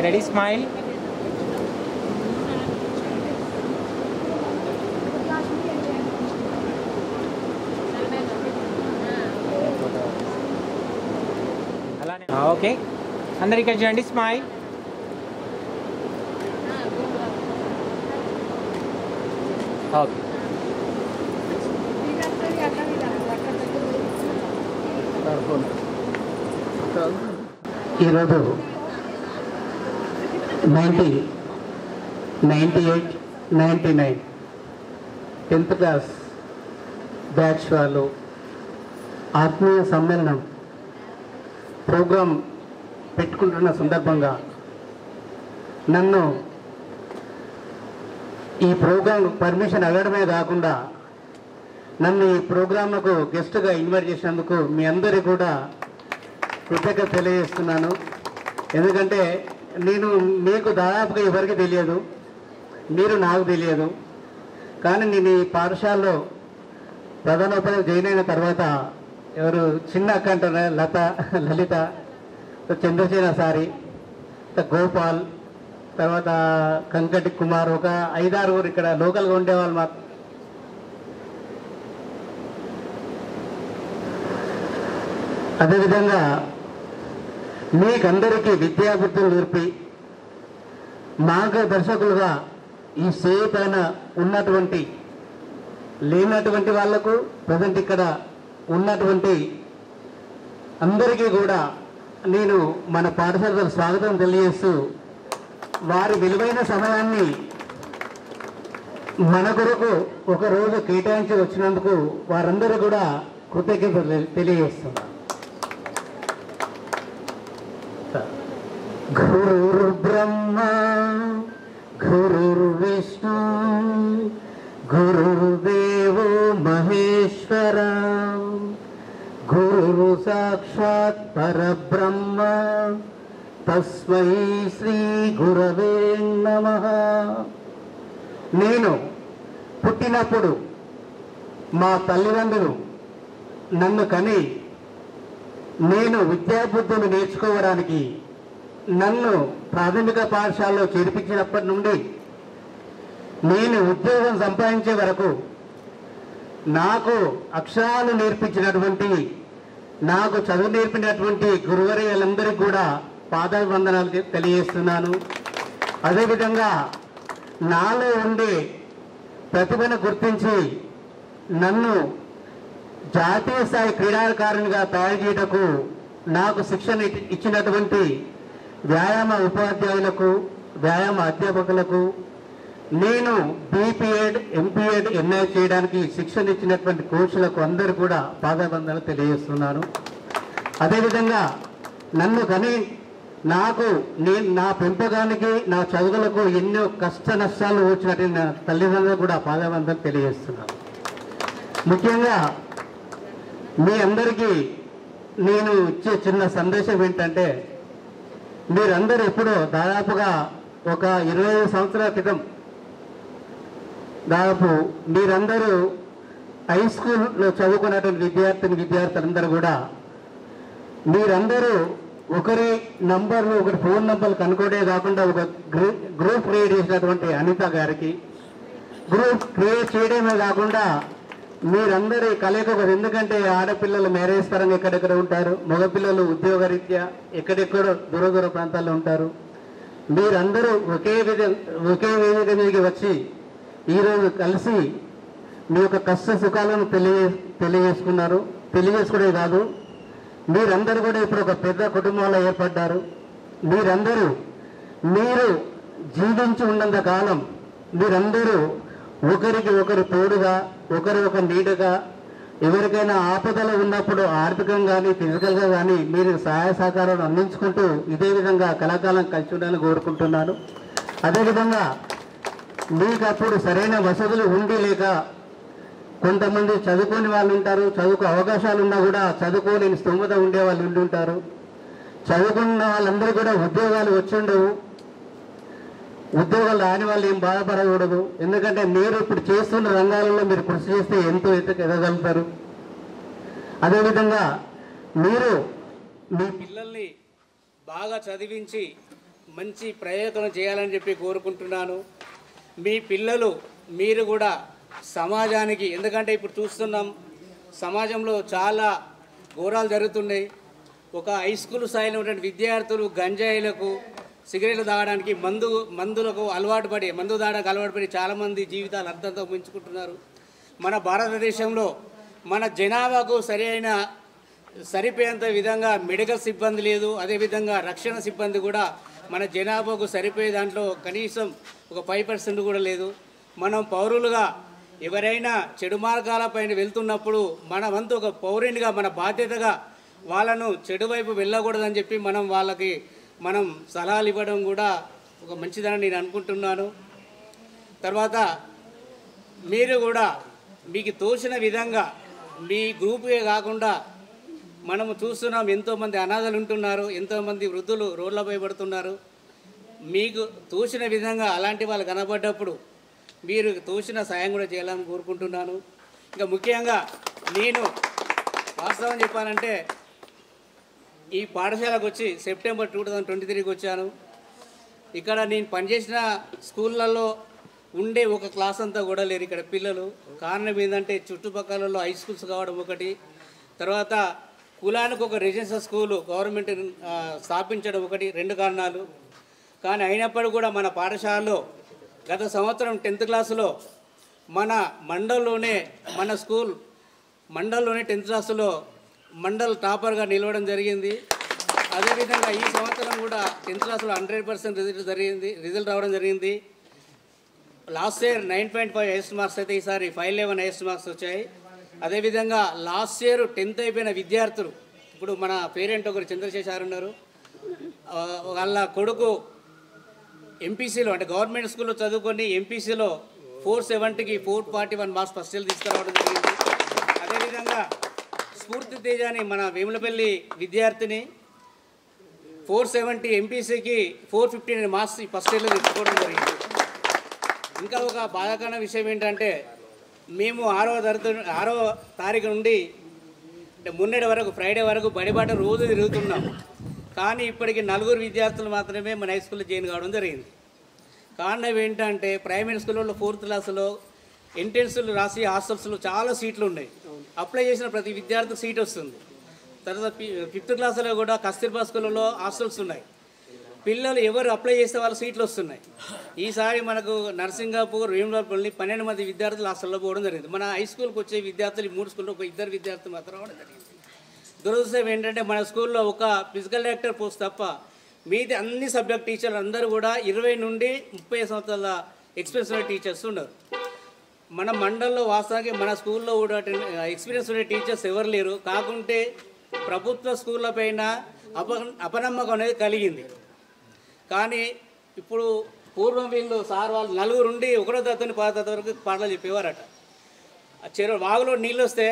Ready, smile. Okay. అందరికీ చూడండి, smile. Okay. ఈరోజు 98, 99 10th క్లాస్ బ్యాచ్ వాళ్ళు ఆత్మీయ సమ్మేళనం ప్రోగ్రాం పెట్టుకుంటున్న సందర్భంగా నన్ను ఈ ప్రోగ్రాం పర్మిషన్ అడగడమే కాకుండా నన్ను ఈ ప్రోగ్రాంకు గెస్ట్గా ఇన్వైట్ చేసినందుకు మీ అందరికీ కూడా కృతజ్ఞత తెలియజేస్తున్నాను. ఎందుకంటే నేను మీకు దాదాపుగా ఎవరికి తెలియదు, మీరు నాకు తెలియదు. కానీ నేను ఈ పాఠశాలలో ప్రధానోపాధ్యాయులు జాయిన్ అయిన తర్వాత ఎవరు చిన్న అక్క అంటారా, లలిత, చంద్రసేన సారి, గోపాల్, తర్వాత కంకటి కుమార్, ఒక 5-6 ఇక్కడ లోకల్గా ఉండేవాళ్ళు. మాకు అదేవిధంగా మీకందరికీ విద్యాబుద్ధులు నేర్పి మార్గదర్శకులుగా ఈ సేవ పైన ఉన్నటువంటి లేనటువంటి వాళ్లకు ప్రజెంట్ ఇక్కడ ఉన్నటువంటి అందరికీ కూడా నేను మన పాఠశాలకు స్వాగతం తెలియజేస్తూ వారి విలువైన సమయాన్ని మన కొరకు ఒక రోజు కేటాయించి వచ్చినందుకు వారందరూ కూడా కృతజ్ఞతలు తెలియజేస్తున్నారు. గురుర్బ్రహ్మ గురుర్విష్ణు గురుర్దేవో మహేశ్వర గురు సాక్షాత్ పరబ్రహ్మ తస్మై శ్రీ గురవే నమః. నేను పుట్టినప్పుడు మా తల్లిదండ్రులు నన్ను కని నేను విద్యాబుద్ధులు నేర్చుకోవడానికి నన్ను ప్రాథమిక పాఠశాలలో చేర్పించినప్పటి నుండి నేను ఉద్యోగం సంపాదించే వరకు నాకు అక్షరాలు నేర్పించినటువంటి, నాకు చదువు నేర్పినటువంటి గురువర్యులందరికీ కూడా పాదాభివందనాలు తెలియజేస్తున్నాను. అదేవిధంగా నాలో ఉండే ప్రతిభను గుర్తించి నన్ను జాతీయ స్థాయి క్రీడాకారునిగా తయారు చేయటకు నాకు శిక్షణ ఇచ్చినటువంటి వ్యాయామ ఉపాధ్యాయులకు, వ్యాయామ అధ్యాపకులకు, నేను బీపీఎడ్, ఎంపీఎడ్, ఎంఏ చేయడానికి శిక్షణ ఇచ్చినటువంటి కోచ్లకు అందరూ కూడా పాదాభివందనాలు తెలియజేస్తున్నాను. అదేవిధంగా నన్ను కని నా పెంపకానికి, నా చదువులకు ఎన్నో కష్ట నష్టాలు వచ్చినట్టు నా తల్లిదండ్రులకు కూడా పాదాభివందనాలు తెలియజేస్తున్నాను. ముఖ్యంగా మీ అందరికీ నేను ఇచ్చే చిన్న సందేశం ఏంటంటే, మీరందరూ ఎప్పుడో దాదాపుగా ఒక 25 సంవత్సరాల క్రితం దాదాపు మీరందరూ హై స్కూల్లో చదువుకున్నటువంటి విద్యార్థులందరూ కూడా మీరందరూ ఒకరి నంబర్లు, ఒకరి ఫోన్ నంబర్లు కనుక్కోవడే కాకుండా ఒక గ్రూప్ క్రియేట్ చేసినటువంటి అనిత గారికి, గ్రూప్ క్రియేట్ చేయడమే కాకుండా మీరందరూ కలయిక, ఎందుకంటే ఆడపిల్లలు మ్యారేజ్ పరంగా ఎక్కడెక్కడ ఉంటారు, మగపిల్లలు ఉద్యోగరీత్యా ఎక్కడెక్కడో దూర ప్రాంతాల్లో ఉంటారు. మీరందరూ ఒకే వేదిక మీదకి వచ్చి ఈరోజు కలిసి మీ యొక్క కష్ట సుఖాలను తెలియజేసుకున్నారు. తెలియజేసుకోవడే కాదు, మీరందరూ కూడా ఇప్పుడు ఒక పెద్ద కుటుంబంలో ఏర్పడ్డారు. మీరు జీవించి ఉన్నంత కాలం మీరందరూ ఒకరికి ఒకరు తోడుగా, ఒకరు నీడగా, ఎవరికైనా ఆపదలు ఉన్నప్పుడు ఆర్థికంగా కానీ ఫిజికల్గా కానీ మీరు సహాయ సహకారాలు అందించుకుంటూ ఇదే విధంగా కళాకాలం కలిసి ఉండాలని కోరుకుంటున్నాను. అదేవిధంగా మీకు అప్పుడు సరైన వసతులు ఉండి లేక కొంతమంది చదువుకోని వాళ్ళు ఉంటారు, చదువుకు అవకాశాలు ఉన్నా కూడా చదువుకోలేని స్తోమత ఉండే వాళ్ళు ఉండి ఉంటారు. చదువుకున్న వాళ్ళందరూ కూడా ఉద్యోగాలు వచ్చి ఉండవు. ఉద్యోగాలు రాని వాళ్ళు ఏం బాధపడకూడదు. ఎందుకంటే మీరు ఇప్పుడు చేస్తున్న రంగాలలో మీరు కృషి చేస్తే ఎంతో ఎదగలుగుతారు. అదేవిధంగా మీరు మీ పిల్లల్ని బాగా చదివించి మంచి ప్రయోజనం చేయాలని చెప్పి కోరుకుంటున్నాను. మీ పిల్లలు మీరు కూడా సమాజానికి, ఎందుకంటే ఇప్పుడు చూస్తున్నాం సమాజంలో చాలా ఘోరాలు జరుగుతున్నాయి. ఒక హై స్కూల్ స్థాయిలో ఉన్నటువంటి విద్యార్థులు గంజాయిలకు, సిగరెట్లు తాగడానికి, మందులకు అలవాటు పడి చాలామంది జీవితాలు అర్థంతో ముంచుకుంటున్నారు. మన భారతదేశంలో మన జనాభాకు సరిపోయేంత విధంగా మెడికల్ సిబ్బంది లేదు. అదేవిధంగా రక్షణ సిబ్బంది కూడా మన జనాభాకు సరిపోయే దాంట్లో కనీసం ఒక 5% కూడా లేదు. మనం పౌరులుగా ఎవరైనా చెడు మార్గాలపైన వెళ్తున్నప్పుడు మన వంతు ఒక పౌరునిగా మన బాధ్యతగా వాళ్ళను చెడు వైపు వెళ్ళకూడదని చెప్పి వాళ్ళకి సలహాలు ఇవ్వడం కూడా ఒక మంచిదని నేను అనుకుంటున్నాను. తర్వాత మీరు కూడా మీకు తోచిన విధంగా మీ గ్రూపుకే కాకుండా మనము చూస్తున్నాం, ఎంతోమంది అనాథలు ఉంటున్నారు, ఎంతోమంది వృద్ధులు రోడ్లపై పడుతున్నారు. మీకు తోచిన విధంగా అలాంటి వాళ్ళు కనబడ్డప్పుడు మీరు తోచిన సాయం కూడా చేయాలని కోరుకుంటున్నాను. ఇంకా ముఖ్యంగా నేను వాస్తవం చెప్పాలంటే ఈ పాఠశాలకు వచ్చి సెప్టెంబర్ 2023కి వచ్చాను. ఇక్కడ నేను పనిచేసిన స్కూళ్ళల్లో ఉండే ఒక క్లాస్ అంతా కూడా లేరు ఇక్కడ పిల్లలు. కారణం ఏంటంటే చుట్టుపక్కలలో హై స్కూల్స్ కావడం ఒకటి, తర్వాత కులానికి ఒక రెసిడెన్షియల్ స్కూలు గవర్నమెంట్ స్థాపించడం ఒకటి, 2 కారణాలు. కానీ అయినప్పటికీ కూడా మన పాఠశాలలో గత సంవత్సరం 10th క్లాసులో మన మండల్లోనే మన స్కూల్ మండల్లోనే 10th క్లాసులో మండల్ టాపర్గా నిలవడం జరిగింది. అదేవిధంగా ఈ సంవత్సరం కూడా 10th క్లాసులో 100% రిజల్ట్ రావడం జరిగింది. లాస్ట్ ఇయర్ 9.5 హైయెస్ట్ మార్క్స్ అయితే ఈసారి 511 హైయెస్ట్ మార్క్స్ వచ్చాయి. అదేవిధంగా లాస్ట్ ఇయర్ 10th అయిపోయిన విద్యార్థులు, ఇప్పుడు మన పేరెంట్ ఒకరు చంద్రశేఖర్ ఉన్నారు, వాళ్ళ కొడుకు ఎంపీసీలో అంటే గవర్నమెంట్ స్కూల్లో చదువుకొని ఎంపీసీలో 470కి 441 మార్క్స్ ఫస్ట్ ఇయర్ తీసుకురావడం జరిగింది. అదేవిధంగా స్ఫూర్తి తేజ అని మన వేములపల్లి విద్యార్థిని 470 ఎంపీసీకి 459 మార్క్స్ ఫస్ట్ ఇయర్లో తెచ్చుకోవడం జరిగింది. ఇంకా ఒక బాధాకరమైన విషయం ఏంటంటే మేము 6వ తారీఖు నుండి అంటే మొన్నటి వరకు ఫ్రైడే వరకు బడిబాట రోజు తిరుగుతున్నాం. కానీ ఇప్పటికి 4 విద్యార్థులు మాత్రమే మన హై స్కూల్లో జాయిన్ కావడం జరిగింది. కారణం ఏంటంటే ప్రైమరీ స్కూల్లో 4th క్లాసులో ఎంట్రన్స్లు రాసి హాస్టల్స్లో చాలా సీట్లు ఉన్నాయి. అప్లై చేసిన ప్రతి విద్యార్థికి సీట్ వస్తుంది. తర్వాత 5th క్లాసులో కూడా కస్తూర్బా స్కూళ్ళలో హాస్టల్స్ ఉన్నాయి. పిల్లలు ఎవరు అప్లై చేస్తే వాళ్ళ సీట్లు వస్తున్నాయి. ఈసారి మనకు నర్సింగాపూర్, వేములపల్లి 12 మంది విద్యార్థులు హాస్టల్లో పోవడం జరిగింది. మన హై స్కూల్కి వచ్చే విద్యార్థులు 3 స్కూల్లో ఒక 2 విద్యార్థులు మాత్రం రావడం జరిగింది. దురదృష్టం ఏంటంటే మన స్కూల్లో ఒక ఫిజికల్ డైరెక్టర్ పోస్ట్ తప్ప మీది అన్ని సబ్జెక్ట్ టీచర్లు అందరూ కూడా 20 నుండి 30 సంవత్సరాల ఎక్స్పీరియన్స్ ఉన్న టీచర్స్ ఉన్నారు. మన మండలంలో వాస్తవానికి మన స్కూల్లో కూడా ఎక్స్పీరియన్స్ ఉండే టీచర్స్ ఎవరు లేరు. కాకుంటే ప్రభుత్వ స్కూళ్ళ పైన అపనమ్మకం అనేది కలిగింది. కానీ ఇప్పుడు పూర్వం వీళ్ళు సార్ వాళ్ళు 4 నుండి 1వ తరగతి 10వ తరగతి వరకు పాటలు చెప్పేవారట. వాగులో నీళ్ళు వస్తే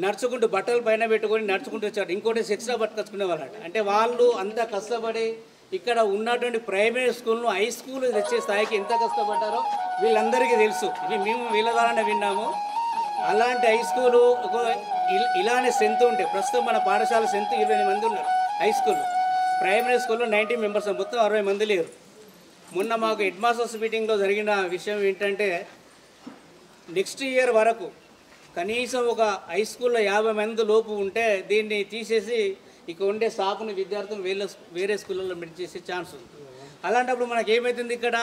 నడుచుకుంటూ బట్టలు పైన పెట్టుకొని నడుచుకుంటూ వచ్చారు. ఇంకోటి ఎక్స్ట్రా పట్టుకొచ్చుకునేవాళ్ళట. అంటే వాళ్ళు అంత కష్టపడి ఇక్కడ ఉన్నటువంటి ప్రైమరీ స్కూల్ను హై స్కూల్ తెచ్చే స్థాయికి ఎంత కష్టపడ్డారో వీళ్ళందరికీ తెలుసు. ఇది మేము వీళ్ళ ద్వారానే విన్నాము. అలాంటి హై స్కూలు ఇలానే స్ట్రెంత్ ఉంటే ప్రస్తుతం మన పాఠశాల స్ట్రెంత్ 20 మంది ఉన్నారు హై స్కూల్. ప్రైమరీ స్కూల్లో 90 మెంబర్స్, మొత్తం 60 మంది లేరు. మొన్న మాకు హెడ్ మాస్టర్స్ మీటింగ్లో జరిగిన విషయం ఏంటంటే నెక్స్ట్ ఇయర్ వరకు కనీసం ఒక హై స్కూల్లో 50 మంది లోపు ఉంటే దీన్ని తీసేసి ఇక ఉండే స్టాఫ్ని విద్యార్థులు వేరే స్కూళ్ళలో చేసే ఛాన్స్ ఉంది. అలాంటప్పుడు మనకి ఏమవుతుంది, ఇక్కడ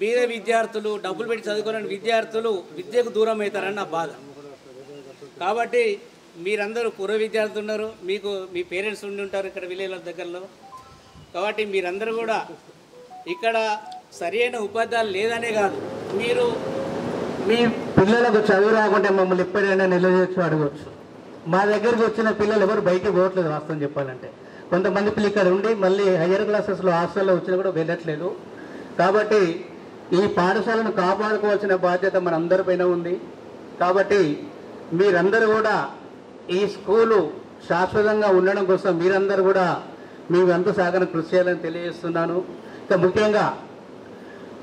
బీద విద్యార్థులు, డబ్బులు పెట్టి చదువుకోలేని విద్యార్థులు విద్యకు దూరం అవుతారని నా బాధ. కాబట్టి మీరందరూ పూర్వ విద్యార్థులు ఉన్నారు, మీకు మీ పేరెంట్స్ ఉండి ఉంటారు ఇక్కడ విలేజ్ల దగ్గరలో. కాబట్టి మీరందరూ కూడా ఇక్కడ సరైన ఉపాధ్యాయులు లేదనే కాదు, మీరు మీ పిల్లలకు చదువు రాకుంటే మమ్మల్ని ఎప్పుడైనా నిలదీయచ్చు, అడగవచ్చు. మా దగ్గరకు వచ్చిన పిల్లలు ఎవరు బయటకు పోవట్లేదు వాస్తవం చెప్పాలంటే. కొంతమంది పిల్లలు ఇక్కడ ఉండి మళ్ళీ హయ్యర్ క్లాసెస్లో హాస్టల్లో వచ్చినా కూడా వెళ్ళట్లేదు. కాబట్టి ఈ పాఠశాలను కాపాడుకోవాల్సిన బాధ్యత మన అందరిపైన ఉంది. కాబట్టి మీరందరూ కూడా ఈ స్కూలు శాశ్వతంగా ఉండడం కోసం మీరందరూ కూడా మీ వంతు సహకారం కృషి చేయాలని తెలియజేస్తున్నాను. ఇంకా ముఖ్యంగా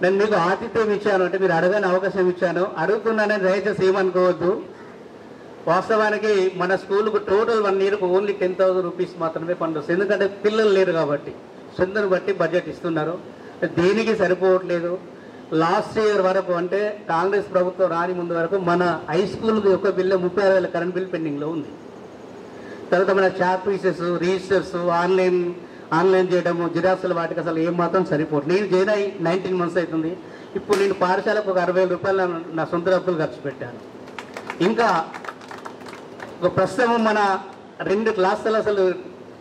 నేను మీకు ఆతిథ్యం ఇచ్చాను, అంటే మీరు అడగని అవకాశం ఇచ్చాను. అడుగుతున్నానని దయచేసి ఏమనుకోవద్దు. వాస్తవానికి మన స్కూల్కు టోటల్ 1 ఇయర్కు ఓన్లీ 10,000 రూపీస్ మాత్రమే ఫండ్ వస్తుంది. ఎందుకంటే పిల్లలు లేరు కాబట్టి స్ట్రెంత్ను బట్టి బడ్జెట్ ఇస్తున్నారు. దేనికి సరిపోవట్లేదు. లాస్ట్ ఇయర్ వరకు అంటే కాంగ్రెస్ ప్రభుత్వం రాని ముందు వరకు మన హై స్కూల్ యొక్క బిల్లు 36,000 కరెంట్ బిల్ పెండింగ్లో ఉంది. తర్వాత మన చాక్ పీసెస్, రిజిస్టర్స్, ఆన్లైన్ చేయడము, జిరాక్స్ల వాటికి అసలు ఏం మాత్రం సరిపోతుంది. నేను జాయిన్ అయ్యి 19 months అవుతుంది. ఇప్పుడు నేను పాఠశాలకు ఒక 60,000 రూపాయలు నా సొంత డబ్బులు ఖర్చు పెట్టాను. ఇంకా ప్రస్తుతం మన 2 క్లాసులు అసలు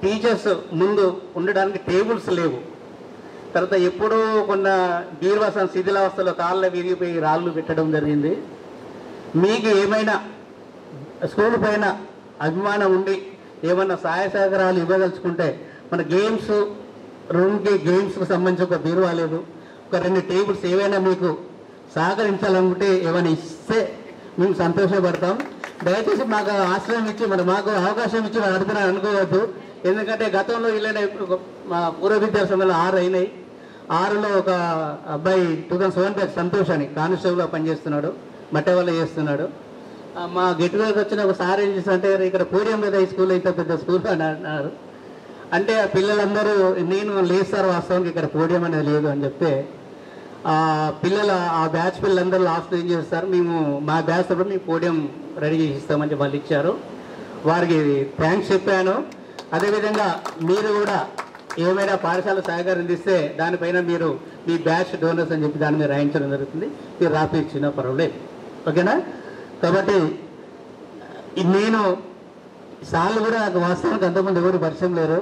టీచర్స్ ముందు ఉండడానికి టేబుల్స్ లేవు. తర్వాత ఎప్పుడూ కొన్న బీర్వాసం శిథిలావస్థలో కాళ్ళ విరిగిపోయి రాళ్ళు పెట్టడం జరిగింది. మీకు ఏమైనా స్కూల్ పైన అభిమానం ఉండి ఏమన్నా సహాయ సహకారాలు ఇవ్వదలుచుకుంటే మన గేమ్స్కి సంబంధించి ఒక బీరువా లేదు, ఒక 2 టేబుల్స్ ఏవైనా మీకు సహకరించాలనుకుంటే ఏమైనా ఇస్తే మేము సంతోషపడతాం. దయచేసి మాకు ఆశ్రయం ఇచ్చి మాకు అవకాశం ఇచ్చి అడుగుతున్నాను అనుకోవద్దు. ఎందుకంటే గతంలో ఇలానే మా పూర్వ విద్యాసంఘంలో 6 అయినాయి. 6లో ఒక అబ్బాయి 2007 సంతోష్ అని కానిస్టేబుల్గా పనిచేస్తున్నాడు, మట్టె వల్ల చేస్తున్నాడు. మా గెట్ టుగెదర్కి వచ్చిన ఒక సార్ ఏం చేస్తారంటే ఇక్కడ పోడియం మీద ఈ స్కూల్ అయితే పెద్ద స్కూల్ అని అన్నారు. అంటే ఆ పిల్లలందరూ నేను లేదు సార్ వాస్తవానికి ఇక్కడ పోడియం అనేది లేదు అని చెప్తే ఆ బ్యాచ్ పిల్లలందరూ లాస్ట్ ఏం చేస్తారు, మేము మా బ్యాచ్ తప్పుడు మేము పోడియం రెడీ చేసి ఇస్తామని వాళ్ళు ఇచ్చారు. వారికి థ్యాంక్స్ చెప్పాను. అదేవిధంగా మీరు కూడా ఏమైనా పాఠశాల సహకారం ఇస్తే దానిపైన మీరు మీ బ్యాచ్ డోనర్స్ అని చెప్పి దాని మీద రాయించడం జరుగుతుంది. మీరు రాపిచ్చినా పర్వాలేదు, ఓకేనా? కాబట్టి నేను సార్లు కూడా నాకు వాస్తవానికి అంతమంది ఎవరు పరిచయం లేరు.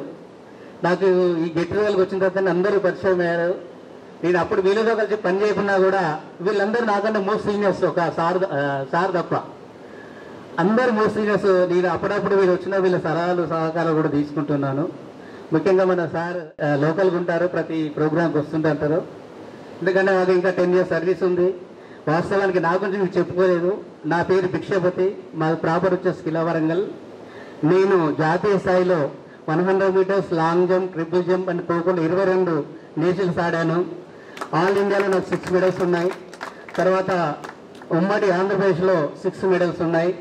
నాకు ఈ గెట్ టుగెదర్కి వచ్చిన తర్వాత అందరూ పరిచయం అయ్యారు. నేను అప్పుడు వీళ్ళతో కలిసి పని చేయకున్నా కూడా వీళ్ళందరూ నాకంటే మోస్ట్ సీనియర్స్, ఒక సార్ తప్ప అందరు మోస్ట్ సీనియర్స్. నేను అప్పుడప్పుడు వీళ్ళు వచ్చిన వీళ్ళ సలహాలు సహకారాలు కూడా తీసుకుంటున్నాను. ముఖ్యంగా మన సార్ లోకల్గా ఉంటారు, ప్రతి ప్రోగ్రాంకి వస్తుంటారు. ఎందుకంటే నాకు ఇంకా 10 years సర్వీస్ ఉంది. వాస్తవానికి నా గురించి మీకు చెప్పుకోలేదు. నా పేరు భిక్షపతి, మా ప్రాపర్ వచ్చేసి కిలా వరంగల్. నేను జాతీయ స్థాయిలో 100 meters long jump, triple jump అని పోకుండా 22 నేషనల్స్ ఆడాను. ఆల్ ఇండియాలో నాకు 6 medals ఉన్నాయి. తర్వాత ఉమ్మడి ఆంధ్రప్రదేశ్లో 6 medals ఉన్నాయి.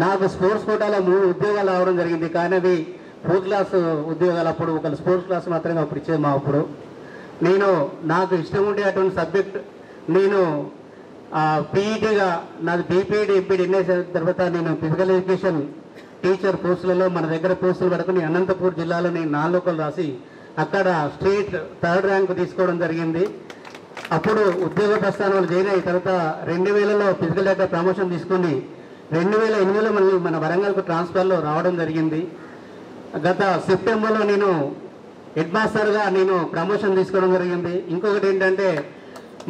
నాకు స్పోర్ట్స్ కోటాలో 3 ఉద్యోగాలు రావడం జరిగింది. కానీ అవి 4th class ఉద్యోగాలు. అప్పుడు ఒక స్పోర్ట్స్ క్లాస్ మాత్రమే అప్పుడు ఇచ్చేది మా అప్పుడు. నాకు ఇష్టం ఉండే అటువంటి సబ్జెక్ట్ నేను పీఈటీగా నాది బీపీఈడి ఎంపీడీ ఎన్ఎస్ తర్వాత నేను ఫిజికల్ ఎడ్యుకేషన్ టీచర్ పోస్టులలో మన దగ్గర పోస్టులు పడుకుని అనంతపూర్ జిల్లాలో నేను 4 లోకల్ రాసి అక్కడ స్టేట్ 3rd ర్యాంక్ తీసుకోవడం జరిగింది. అప్పుడు ఉద్యోగ ప్రస్థానంలో జాయిన్ అయిన తర్వాత 2000లో ఫిజికల్ డేటా ప్రమోషన్ తీసుకొని 2008లో మళ్ళీ మన వరంగల్కు ట్రాన్స్ఫర్లో రావడం జరిగింది. గత సెప్టెంబర్లో నేను హెడ్ మాస్టర్గా నేను ప్రమోషన్ తీసుకోవడం జరిగింది. ఇంకొకటి ఏంటంటే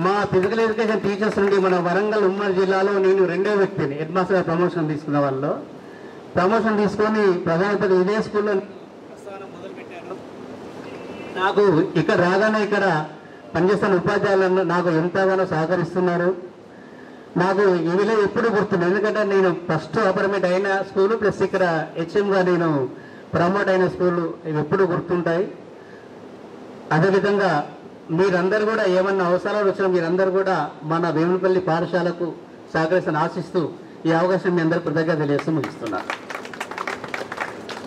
మా ఫిజికల్ ఎడ్యుకేషన్ టీచర్స్ నుండి మన వరంగల్ ఉమ్మడి జిల్లాలో నేను 2వ వ్యక్తిని హెడ్ మాస్టర్గా ప్రమోషన్ తీసుకున్న వాళ్ళు. ప్రమోషన్ తీసుకొని ప్రధానపతి ఇదే స్కూల్లో మొదలుపెట్టాను. నాకు ఇక్కడ రాగానే ఇక్కడ పనిచేస్తున్న ఉపాధ్యాయులను నాకు ఎంతగానో సహకరిస్తున్నారు. నాకు ఇవిలో ఎప్పుడు గుర్తుంది. ఎందుకంటే నేను ఫస్ట్ అపార్ట్మెంట్ అయిన స్కూలు ప్లస్ ఇక్కడ హెచ్ఎంగా నేను ప్రమోట్ అయిన స్కూలు ఇవి ఎప్పుడు గుర్తుంటాయి. అదేవిధంగా మీరందరూ కూడా ఏమన్నా అవసరాలు వచ్చినా మీరందరూ కూడా మన వేములపల్లి పాఠశాలకు సహకరిస్తాను ఆశిస్తూ ఈ అవకాశం మీ అందరికీ కృతజ్ఞతలు తెలియజేస్తూ ముగిస్తున్నాను.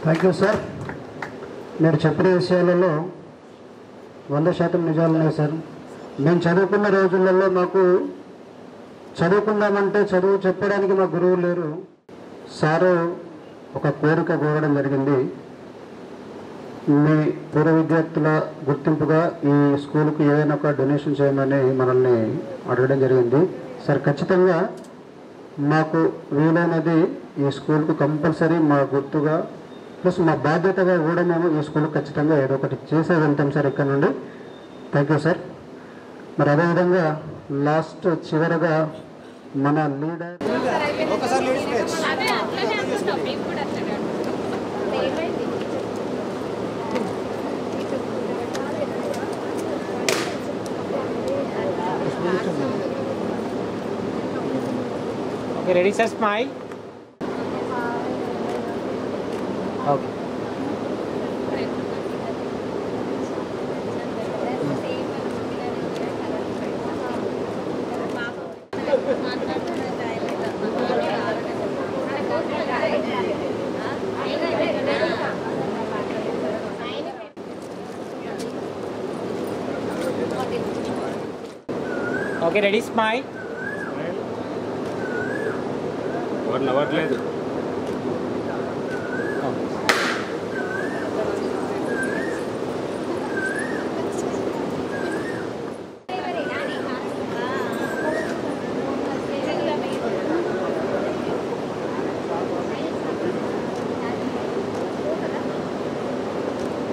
Thank you sir. మీరు చెప్పిన విషయాలలో 100% నిజాలు ఉన్నాయి సార్. మేము చదువుకున్న రోజులలో మాకు చదువుకుందామంటే చదువు చెప్పడానికి మా గురువు లేరు. సారు ఒక కోరిక కోరడం జరిగింది. మీ పూర్వ విద్యార్థుల గుర్తింపుగా ఈ స్కూల్కు ఏదైనా ఒక డొనేషన్ చేయమని మనల్ని అడగడం జరిగింది. సార్ ఖచ్చితంగా మాకు వీలైనది ఈ స్కూల్కు కంపల్సరీ మా గుర్తుగా ప్లస్ మా బాధ్యతగా కూడా మేము ఈ స్కూల్కి ఖచ్చితంగా ఏదో ఒకటి చేసే వెళ్తాం సార్ ఇక్కడ నుండి. Thank you sir. మరి అదేవిధంగా లాస్ట్ చివరగా మన leader Okay, ready sir, smile. Okay. Okay, ready, smile. నవ్వట్లేదు.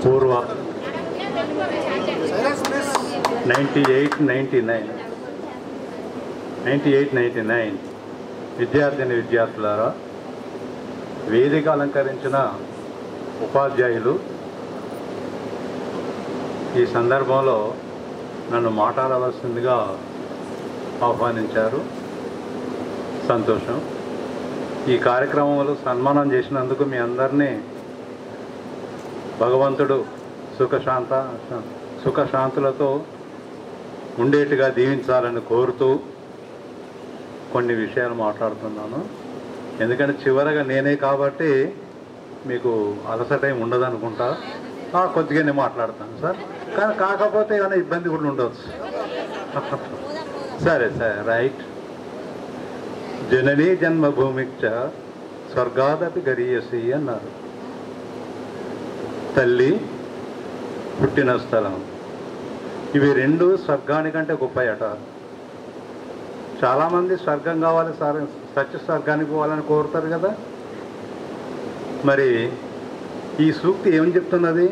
పూర్వ 98-99 విద్యార్థిని విద్యార్థులారా, వేదిక అలంకరించిన ఉపాధ్యాయులు, ఈ సందర్భంలో నన్ను మాట్లాడవలసిందిగా ఆహ్వానించారు. సంతోషం. ఈ కార్యక్రమంలో సన్మానం చేసినందుకు మీ అందరినీ భగవంతుడు సుఖశాంతులతో ఉండేట్టుగా దీవించాలని కోరుతూ కొన్ని విషయాలు మాట్లాడుతున్నాను. ఎందుకంటే చివరగా నేనే కాబట్టి మీకు అలసట ఏమి ఉండదు అనుకుంటా. కొద్దిగానే మాట్లాడతాను సార్, కానీ కాకపోతే ఏమైనా ఇబ్బంది కూడా ఉండవచ్చు. సరే రైట్. జననీ జన్మభూమిచ్చ స్వర్గాదపి గరీయసి అన్నారు. తల్లి, పుట్టిన స్థలం, ఇవి రెండు స్వర్గానికంటే గొప్పయట. చాలామంది స్వర్గం కావాలి, సత్య స్వర్గానికి పోవాలని కోరుతారు కదా. మరి ఈ సూక్తి ఏం చెప్తున్నది?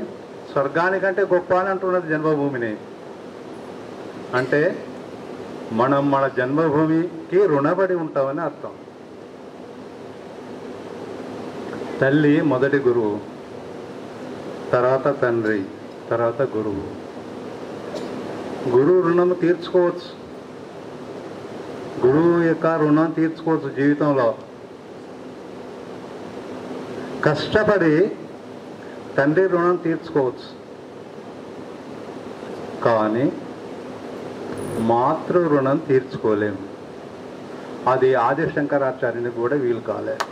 స్వర్గానికంటే గొప్ప అని అంటున్నది జన్మభూమిని. అంటే మనం మన జన్మభూమికి రుణపడి ఉంటామని అర్థం. తల్లి మొదటి గురువు, తర్వాత తండ్రి, తర్వాత గురువు. గురువు రుణం తీర్చుకోవచ్చు, గురువు యొక్క రుణం తీర్చుకోవచ్చు జీవితంలో. కష్టపడి తండ్రి రుణం తీర్చుకోవచ్చు, కానీ మాతృ రుణం తీర్చుకోలేము. అది ఆది శంకరాచార్యునికి కూడా వీలు కాలేదు.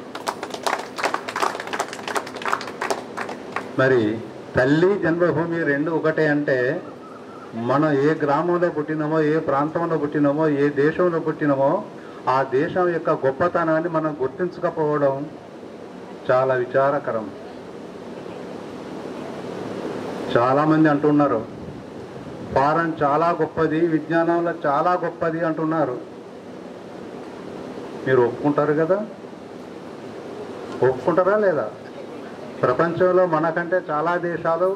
మరి తల్లి జన్మభూమి రెండు ఒకటే అంటే మనం ఏ గ్రామంలో పుట్టినామో, ఏ ప్రాంతంలో పుట్టినామో, ఏ దేశంలో పుట్టినామో ఆ దేశం యొక్క గొప్పతనాన్ని మనం గుర్తించకపోవడం చాలా విచారకరం. చాలామంది అంటున్నారు ఫారెన్ చాలా గొప్పది, విజ్ఞానంలో చాలా గొప్పది అంటున్నారు. మీరు ఒప్పుకుంటారు కదా? ఒప్పుకుంటారా లేదా? ప్రపంచంలో మనకంటే చాలా దేశాలు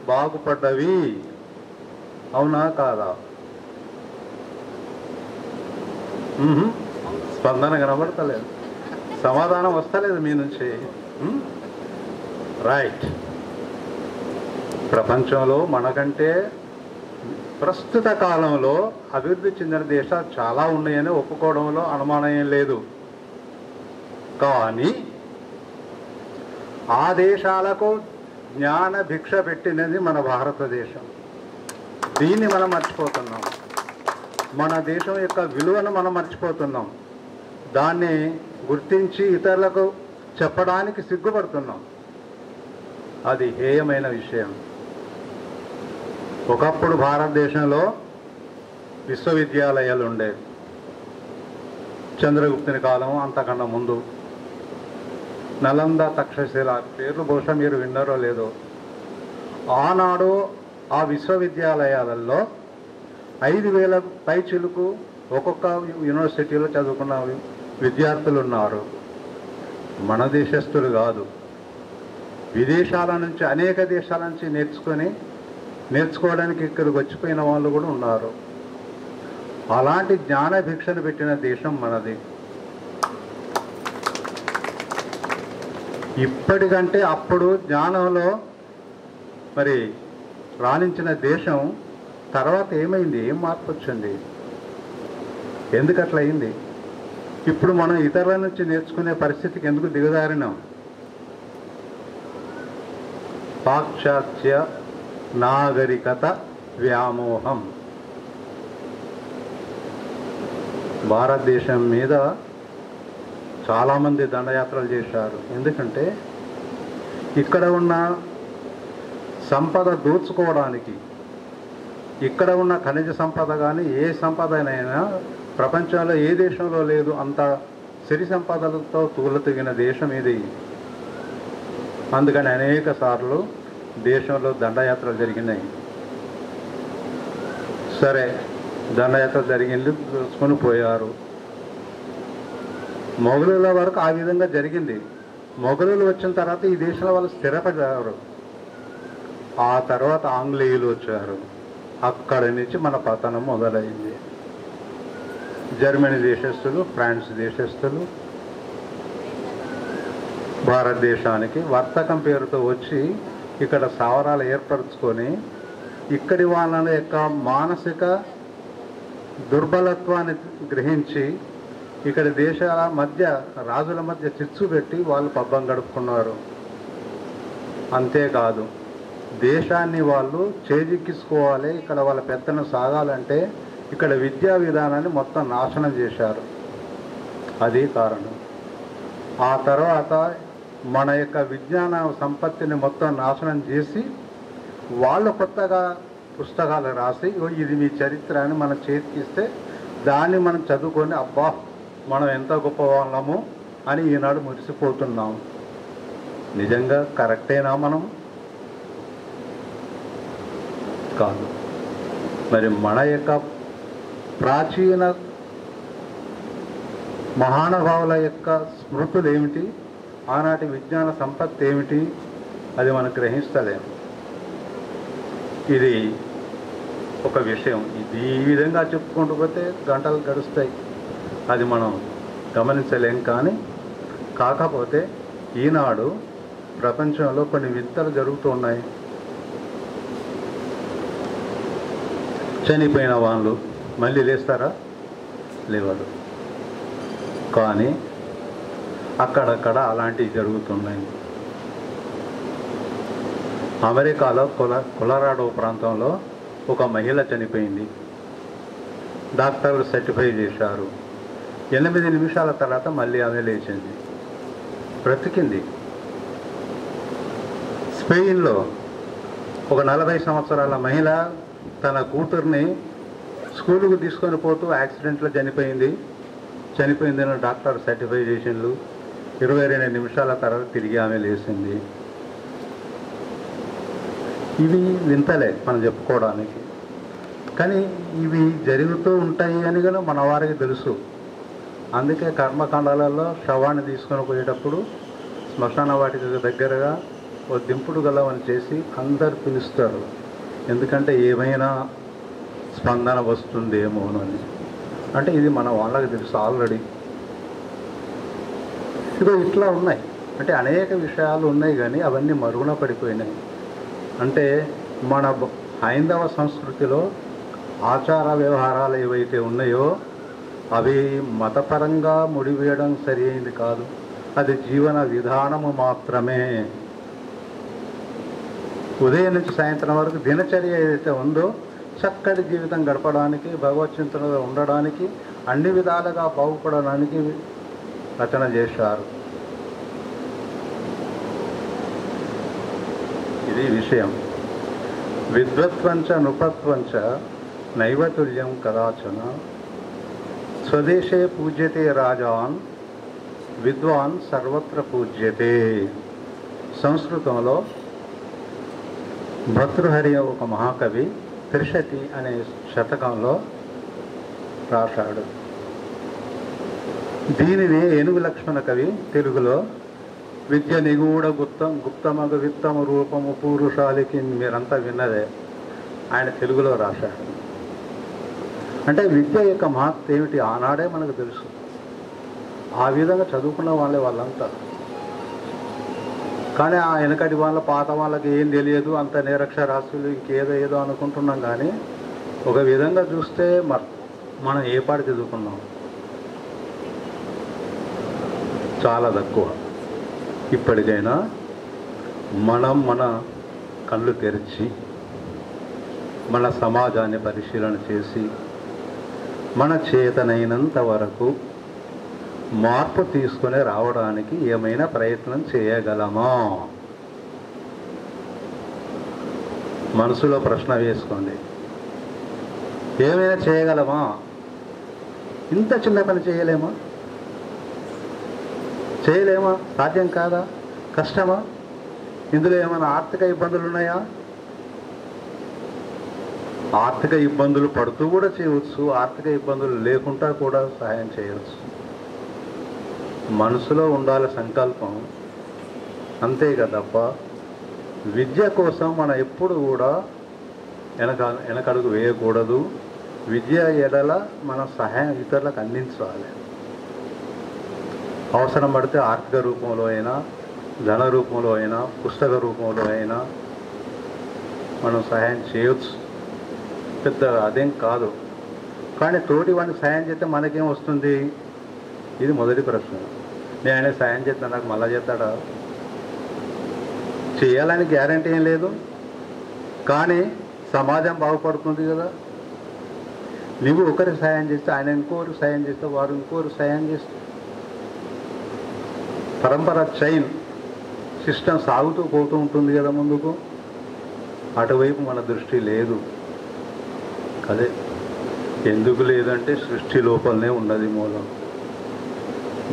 బాగుపడ్డవి, అవునా కాదా? స్పందన కనబడతలేదు, సమాధానం వస్తలేదు మీ నుంచి. రైట్. ప్రపంచంలో మనకంటే ప్రస్తుత కాలంలో అభివృద్ధి చెందిన దేశాలు చాలా ఉన్నాయని ఒప్పుకోవడంలో అనుమానం ఏం లేదు. కానీ ఆ దేశాలకు జ్ఞాన భిక్ష పెట్టినది మన భారతదేశం. దీన్ని మనం మర్చిపోతున్నాం. మన దేశం యొక్క విలువను మనం మర్చిపోతున్నాం. దాన్ని గుర్తించి ఇతరులకు చెప్పడానికి సిగ్గుపడుతున్నాం. అది హేయమైన విషయం. ఒకప్పుడు భారతదేశంలో విశ్వవిద్యాలయాలు ఉండేవి. చంద్రగుప్తుని కాలం, అంతకన్నా ముందు నలంద, తక్షశిల పేర్లు బహుశా మీరు విన్నారో లేదో. ఆనాడు ఆ విశ్వవిద్యాలయాలలో 5,000 పైచిలుకు ఒక్కొక్క యూనివర్సిటీలో చదువుకున్న విద్యార్థులు ఉన్నారు. మన దేశస్తులు కాదు, విదేశాల నుంచి, అనేక దేశాల నుంచి నేర్చుకోవడానికి ఇక్కడికి వచ్చిపోయిన వాళ్ళు కూడా ఉన్నారు. అలాంటి జ్ఞాన భిక్షను పెట్టిన దేశం మనది. ఇప్పటికంటే అప్పుడు జ్ఞానంలో మరి రాణించిన దేశం తర్వాత ఏమైంది? ఏం మార్పు వచ్చింది? ఎందుకు అట్లా అయింది? ఇప్పుడు మనం ఇతరుల నుంచి నేర్చుకునే పరిస్థితికి ఎందుకు దిగజారినాం? పాశ్చాత్య నాగరికత వ్యామోహం. భారతదేశం మీద చాలామంది దండయాత్రలు చేశారు. ఎందుకంటే ఇక్కడ ఉన్న సంపద దోచుకోవడానికి, ఇక్కడ ఉన్న ఖనిజ సంపద కానీ ఏ సంపదనైనా ప్రపంచంలో ఏ దేశంలో లేదు, అంత సిరి సంపదలతో తూలతగిన దేశం ఇది. అందుకని అనేక సార్లు దేశంలో దండయాత్రలు జరిగినాయి. సరే, దండయాత్ర జరిగింది, చూసుకొని పోయారు. మొఘలుల వరకు ఆ విధంగా జరిగింది. మొఘలులు వచ్చిన తర్వాత ఈ దేశంలో వాళ్ళు స్థిరపడ్డారు. ఆ తర్వాత ఆంగ్లేయులు వచ్చారు. అక్కడి నుంచి మన పతనం మొదలైంది. జర్మనీ దేశస్తులు, ఫ్రాన్స్ దేశస్తులు భారతదేశానికి వర్తకం పేరుతో వచ్చి ఇక్కడ స్థావరాలు ఏర్పరచుకొని ఇక్కడి వాళ్ళ యొక్క మానసిక దుర్బలత్వాన్ని గ్రహించి ఇక్కడ దేశాల మధ్య, రాజుల మధ్య చిచ్చు పెట్టి వాళ్ళు పబ్బం గడుపుకున్నారు. అంతేకాదు, దేశాన్ని వాళ్ళు చేజిక్కించుకోవాలి, ఇక్కడ వాళ్ళ పెత్తనం సాగాలంటే ఇక్కడ విద్యా విధానాన్ని మొత్తం నాశనం చేశారు. అది కారణం. ఆ తర్వాత మన యొక్క విజ్ఞాన సంపత్తిని మొత్తం నాశనం చేసి వాళ్ళు కొత్తగా పుస్తకాలు రాసి ఇది మీ చరిత్ర అని మన చేతికిస్తే దాన్ని మనం చదువుకొని అబ్బా మనం ఎంత గొప్ప వాళ్ళము అని ఈనాడు మురిసిపోతున్నాం. నిజంగా కరెక్టేనా? మనం కాదు. మరి మన యొక్క ప్రాచీన మహానుభావుల యొక్క స్మృతులు ఏమిటి, ఆనాటి విజ్ఞాన సంపత్తి ఏమిటి, అది మనం గ్రహిస్తలేము. ఇది ఒక విషయం. ఇది ఈ విధంగా చెప్పుకుంటూ పోతే గంటలు గడుస్తాయి, అది మనం గమనించలేం. కానీ కాకపోతే ఈనాడు ప్రపంచంలో కొన్ని వింతలు జరుగుతున్నాయి. చనిపోయిన వాళ్ళు మళ్ళీ లేస్తారా? లేవరు. కానీ అక్కడక్కడ అలాంటివి జరుగుతున్నాయి. అమెరికాలో కొలరాడో ప్రాంతంలో ఒక మహిళ చనిపోయింది. డాక్టర్లు సర్టిఫై చేశారు. 8 నిమిషాల తర్వాత మళ్ళీ ఆమె లేచింది, బ్రతికింది. స్పెయిన్లో ఒక 40 సంవత్సరాల మహిళ తన కూతుర్ని స్కూలుకు తీసుకొని పోతూ యాక్సిడెంట్లో చనిపోయిందని డాక్టర్ సర్టిఫై చేసిండ్రు. 22 నిమిషాల తర్వాత తిరిగి ఆమె లేచింది. ఇవి వింతలే మనం చెప్పుకోవడానికి, కానీ ఇవి జరుగుతూ ఉంటాయి అని కూడా మన వారికి తెలుసు. అందుకే కర్మకాండాలలో శవాన్ని తీసుకొని పోయేటప్పుడు శ్మశాన వాటికి దగ్గరగా ఓ దింపుడు గలవని చేసి అందరు పిలుస్తారు. ఎందుకంటే ఏమైనా స్పందన వస్తుందేమోనని. అంటే ఇది మన వాళ్ళకి తెలుసు ఆల్రెడీ. ఇదో ఇట్లా ఉన్నాయి. అంటే అనేక విషయాలు ఉన్నాయి, కానీ అవన్నీ మరుగున పడిపోయినాయి. అంటే మన హైందవ సంస్కృతిలో ఆచార వ్యవహారాలు ఏవైతే ఉన్నాయో అవి మతపరంగా ముడివేయడం సరి అయింది కాదు, అది జీవన విధానము మాత్రమే. ఉదయం నుంచి సాయంత్రం వరకు దినచర్య ఏదైతే ఉందో చక్కటి జీవితం గడపడానికి, భగవచ్చింతనలో ఉండడానికి, అన్ని విధాలుగా బాగుపడడానికి రచన చేశారు. ఇది విషయం. విద్వత్వంచ నృపత్వంచ నైవతుల్యం కదాచన స్వదేశే పూజ్యతే రాజాన్ విద్వాన్ సర్వత్ర పూజ్యతే. సంస్కృతంలో భర్తృహరి ఒక మహాకవి త్రిశతి అనే శతకంలో రాశాడు. దీనిని ఏనుగు లక్ష్మణ కవి తెలుగులో విద్య నిగూఢ గుప్తమగ విత్తమ రూపము పూరుషాలికి మీరంతా విన్నదే, ఆయన తెలుగులో రాశాడు. అంటే విద్య యొక్క మహత్వం ఏమిటి ఆనాడే మనకు తెలుసు. ఆ విధంగా చదువుకున్న వాళ్ళంతా. కానీ ఆ వెనకటి వాళ్ళ పాత వాళ్ళకి ఏం తెలియదు, అంత నిరక్షరాస్యులు ఇంకేదో ఏదో అనుకుంటున్నాం. కానీ ఒక విధంగా చూస్తే మనం ఏ పాటి చదువుకున్నాం? చాలా తక్కువ. ఇప్పటికైనా మనం మన కళ్ళు తెరిచి మన సమాజాన్ని పరిశీలన చేసి మన చేతనైనంత వరకు మార్పు తీసుకొని రావడానికి ఏమైనా ప్రయత్నం చేయగలమా? మనసులో ప్రశ్న వేసుకోండి. ఏమైనా చేయగలమా? ఇంత చిన్న పని చేయలేమా? సాధ్యం కాదా? కష్టమా? ఇందులో ఏమైనా ఆర్థిక ఇబ్బందులు ఉన్నాయా? ఆర్థిక ఇబ్బందులు పడుతూ కూడా చేయవచ్చు, ఆర్థిక ఇబ్బందులు లేకుండా కూడా సహాయం చేయవచ్చు. మనసులో ఉండాలి సంకల్పం, అంతే కదప్ప. విద్య కోసం మనం ఎప్పుడు కూడా వెనకడుగు వేయకూడదు. విద్య ఎడల మన సహాయం ఇతరులకు అందించాలి. అవసరం పడితే ఆర్థిక రూపంలో అయినా, ధన రూపంలో అయినా, పుస్తక రూపంలో అయినా మనం సహాయం చేయవచ్చు. పెద్ద అదేం కాదు. కానీ తోటి వాడిని సాయం చేస్తే మనకేం వస్తుంది? ఇది మొదటి ప్రశ్న. నేను ఆయన సాయం చేస్తాను, నాకు మళ్ళా చేస్తాడా? చేయాలని గ్యారంటీ ఏం లేదు, కానీ సమాజం బాగుపడుతుంది కదా. నువ్వు ఒకరికి సాయం చేస్తే ఆయన ఇంకోరికి సాయం చేస్తే వారు ఇంకోరికి సాయం చేస్తే పరంపర చైన్ సిస్టమ్ సాగుతూ పోతూ ఉంటుంది కదా ముందుకు. అటువైపు మన దృష్టి లేదు. అదే ఎందుకు లేదంటే సృష్టి లోపలనే ఉన్నది మూలం.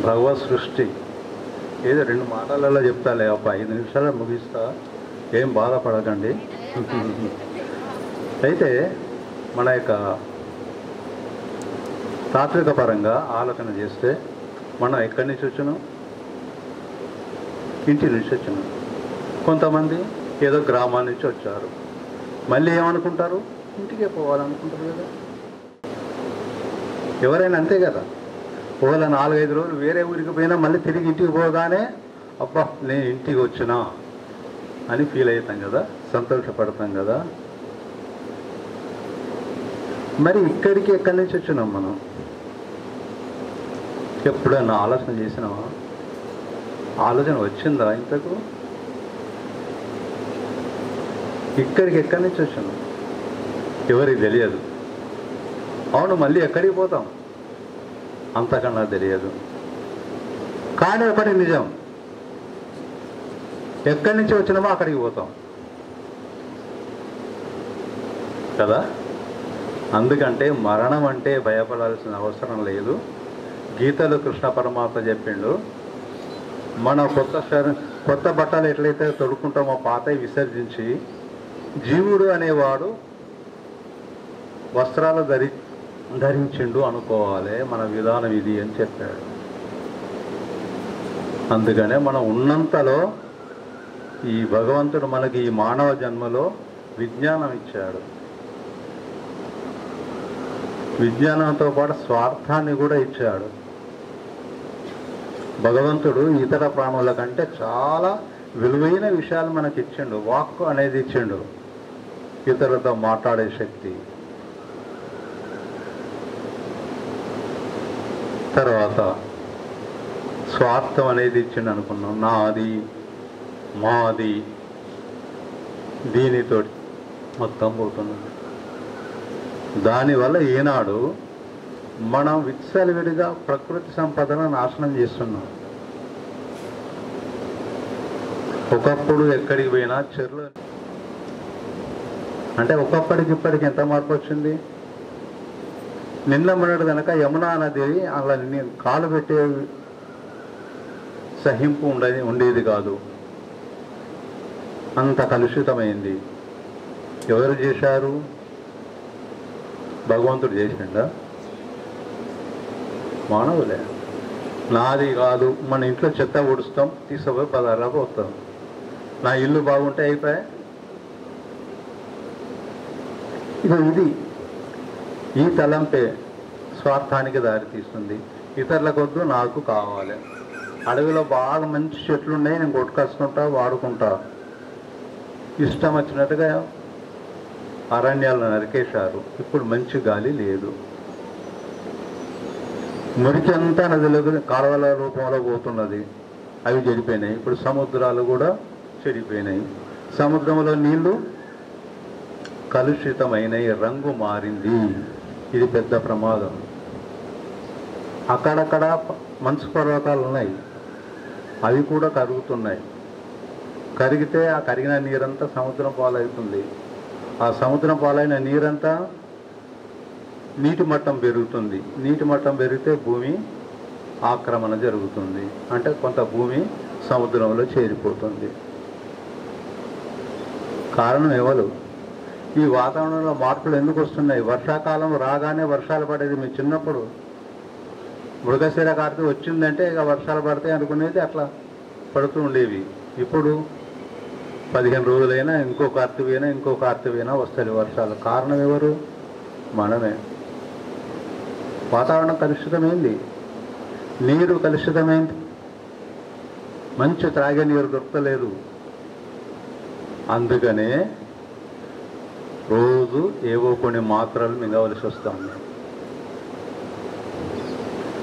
భగవత్ సృష్టి ఏదో 2 మాటలలో చెప్తాలే అప్ప, 5 నిమిషాలు ముగిస్తా, ఏం బాధపడకండి. అయితే మన యొక్క తాత్విక పరంగా ఆలోచన చేస్తే మనం ఎక్కడి నుంచి వచ్చినాం? ఇంటి నుంచి వచ్చినాం. కొంతమంది ఏదో గ్రామాల నుంచి వచ్చారు, మళ్ళీ ఏమనుకుంటారు? ఇంటికే పోవాలనుకుంటారు కదా. ఎవరైనా అంతే కదా. ఒకవేళ 4-5 రోజులు వేరే ఊరికి పోయినా మళ్ళీ తిరిగి ఇంటికి పోగానే అబ్బా నేను ఇంటికి వచ్చినా అని ఫీల్ అవుతాం కదా, సంతోషపడతాం కదా. మరి ఇక్కడికి ఎక్కడి నుంచి వచ్చినాం మనం? ఎప్పుడన్నా ఆలోచన చేసినావా? ఆలోచన వచ్చిందా ఇంతకు? ఇక్కడికి ఎక్కడి నుంచి వచ్చినాం ఎవరికి తెలియదు. అవును, మళ్ళీ ఎక్కడికి పోతాం అంతకన్నా తెలియదు. కానీ ఒకటి నిజం, ఎక్కడి నుంచి వచ్చినామో అక్కడికి పోతాం కదా. అందుకంటే మరణం అంటే భయపడాల్సిన అవసరం లేదు. గీతలో కృష్ణ పరమాత్మ చెప్పిండు, మన కొత్త బట్టలు ఎట్లయితే తొడుక్కుంటామో పాతవి విసర్జించి జీవుడు అనేవాడు వస్త్రాలు ధరించిండు అనుకోవాలి. మన విధానం ఇది అని చెప్పాడు. అందుకనే మనం ఉన్నంతలో ఈ భగవంతుడు మనకి ఈ మానవ జన్మలో విజ్ఞానం ఇచ్చాడు. విజ్ఞానంతో పాటు స్వార్థాన్ని కూడా ఇచ్చాడు. భగవంతుడు ఇతర ప్రాణుల కంటే చాలా విలువైన విషయాలు మనకి ఇచ్చిండు. వాక్కు అనేది ఇచ్చిండు, ఇతరులతో మాట్లాడే శక్తి. తర్వాత స్వార్థం అనేది ఇచ్చిండు అనుకున్నాం. నాది మాది దీనితో మొత్తం పోతున్నది. దానివల్ల ఈనాడు మనం విచ్చలవిడిగా ప్రకృతి సంపదను నాశనం చేస్తున్నాం. ఒకప్పుడు ఎక్కడికి పోయినా చెరువులు అంటే ఒకప్పటికి ఇప్పటికి ఎంత మార్పు వచ్చింది. నిన్న మొన్నటి కనుక యమునా నది అలా కాలు పెట్టే సహింపు ఉండేది కాదు, అంత కలుషితమైంది. ఎవరు చేశారు? భగవంతుడు చేసిండా? మానవులే. నాది కాదు, మన ఇంట్లో చెత్త ఊడుస్తాం, తీసుకుపోయి పదార్థాలకు వస్తాం. నా ఇల్లు బాగుంటే అయిపోయా. ఇది ఈ తలంపే స్వార్థానికి దారితీస్తుంది. ఇతరులకు వద్దు, నాకు కావాలి. అడవిలో బాగా మంచి చెట్లు ఉన్నాయి, నేను కొట్టుకొస్తుంటా, వాడుకుంటా. ఇష్టం వచ్చినట్టుగా అరణ్యాలను నరికేశారు. ఇప్పుడు మంచి గాలి లేదు. మురికి అంతా నదిలోకి కాలువల రూపంలో పోతున్నది. అవి చెడిపోయినాయి. ఇప్పుడు సముద్రాలు కూడా చెడిపోయినాయి. సముద్రంలో నీళ్లు కలుషితమైనవి, రంగు మారింది. ఇది పెద్ద ప్రమాదం. అక్కడక్కడ మంచు పర్వతాలు ఉన్నాయి, అవి కూడా కరుగుతున్నాయి. కరిగితే ఆ కరిగిన నీరంతా సముద్రం పాలవుతుంది. ఆ సముద్రం పాలైన నీరంతా నీటి మట్టం పెరుగుతుంది. నీటి మట్టం పెరిగితే భూమి ఆక్రమణ జరుగుతుంది, అంటే కొంత భూమి సముద్రంలో చేరిపోతుంది. కారణం ఎవరు? ఈ వాతావరణంలో మార్పులు ఎందుకు వస్తున్నాయి? వర్షాకాలం రాగానే వర్షాలు పడేది. మీ చిన్నప్పుడు మృగశిర కార్తె వచ్చిందంటే ఇక వర్షాలు పడతాయి అనుకునేది, అట్లా పడుతూ ఉండేవి. ఇప్పుడు 15 రోజులైనా ఇంకో కార్తెవైనా వస్తాయి వర్షాలు. కారణం ఎవరు? మనమే. వాతావరణం కలుషితమైంది, నీరు కలుషితమైంది, మంచి త్రాగే నీరు దొరకలేదు. అందుకనే రోజు ఏవో కొన్ని మాత్రలు మింగవలసి వస్తుంది.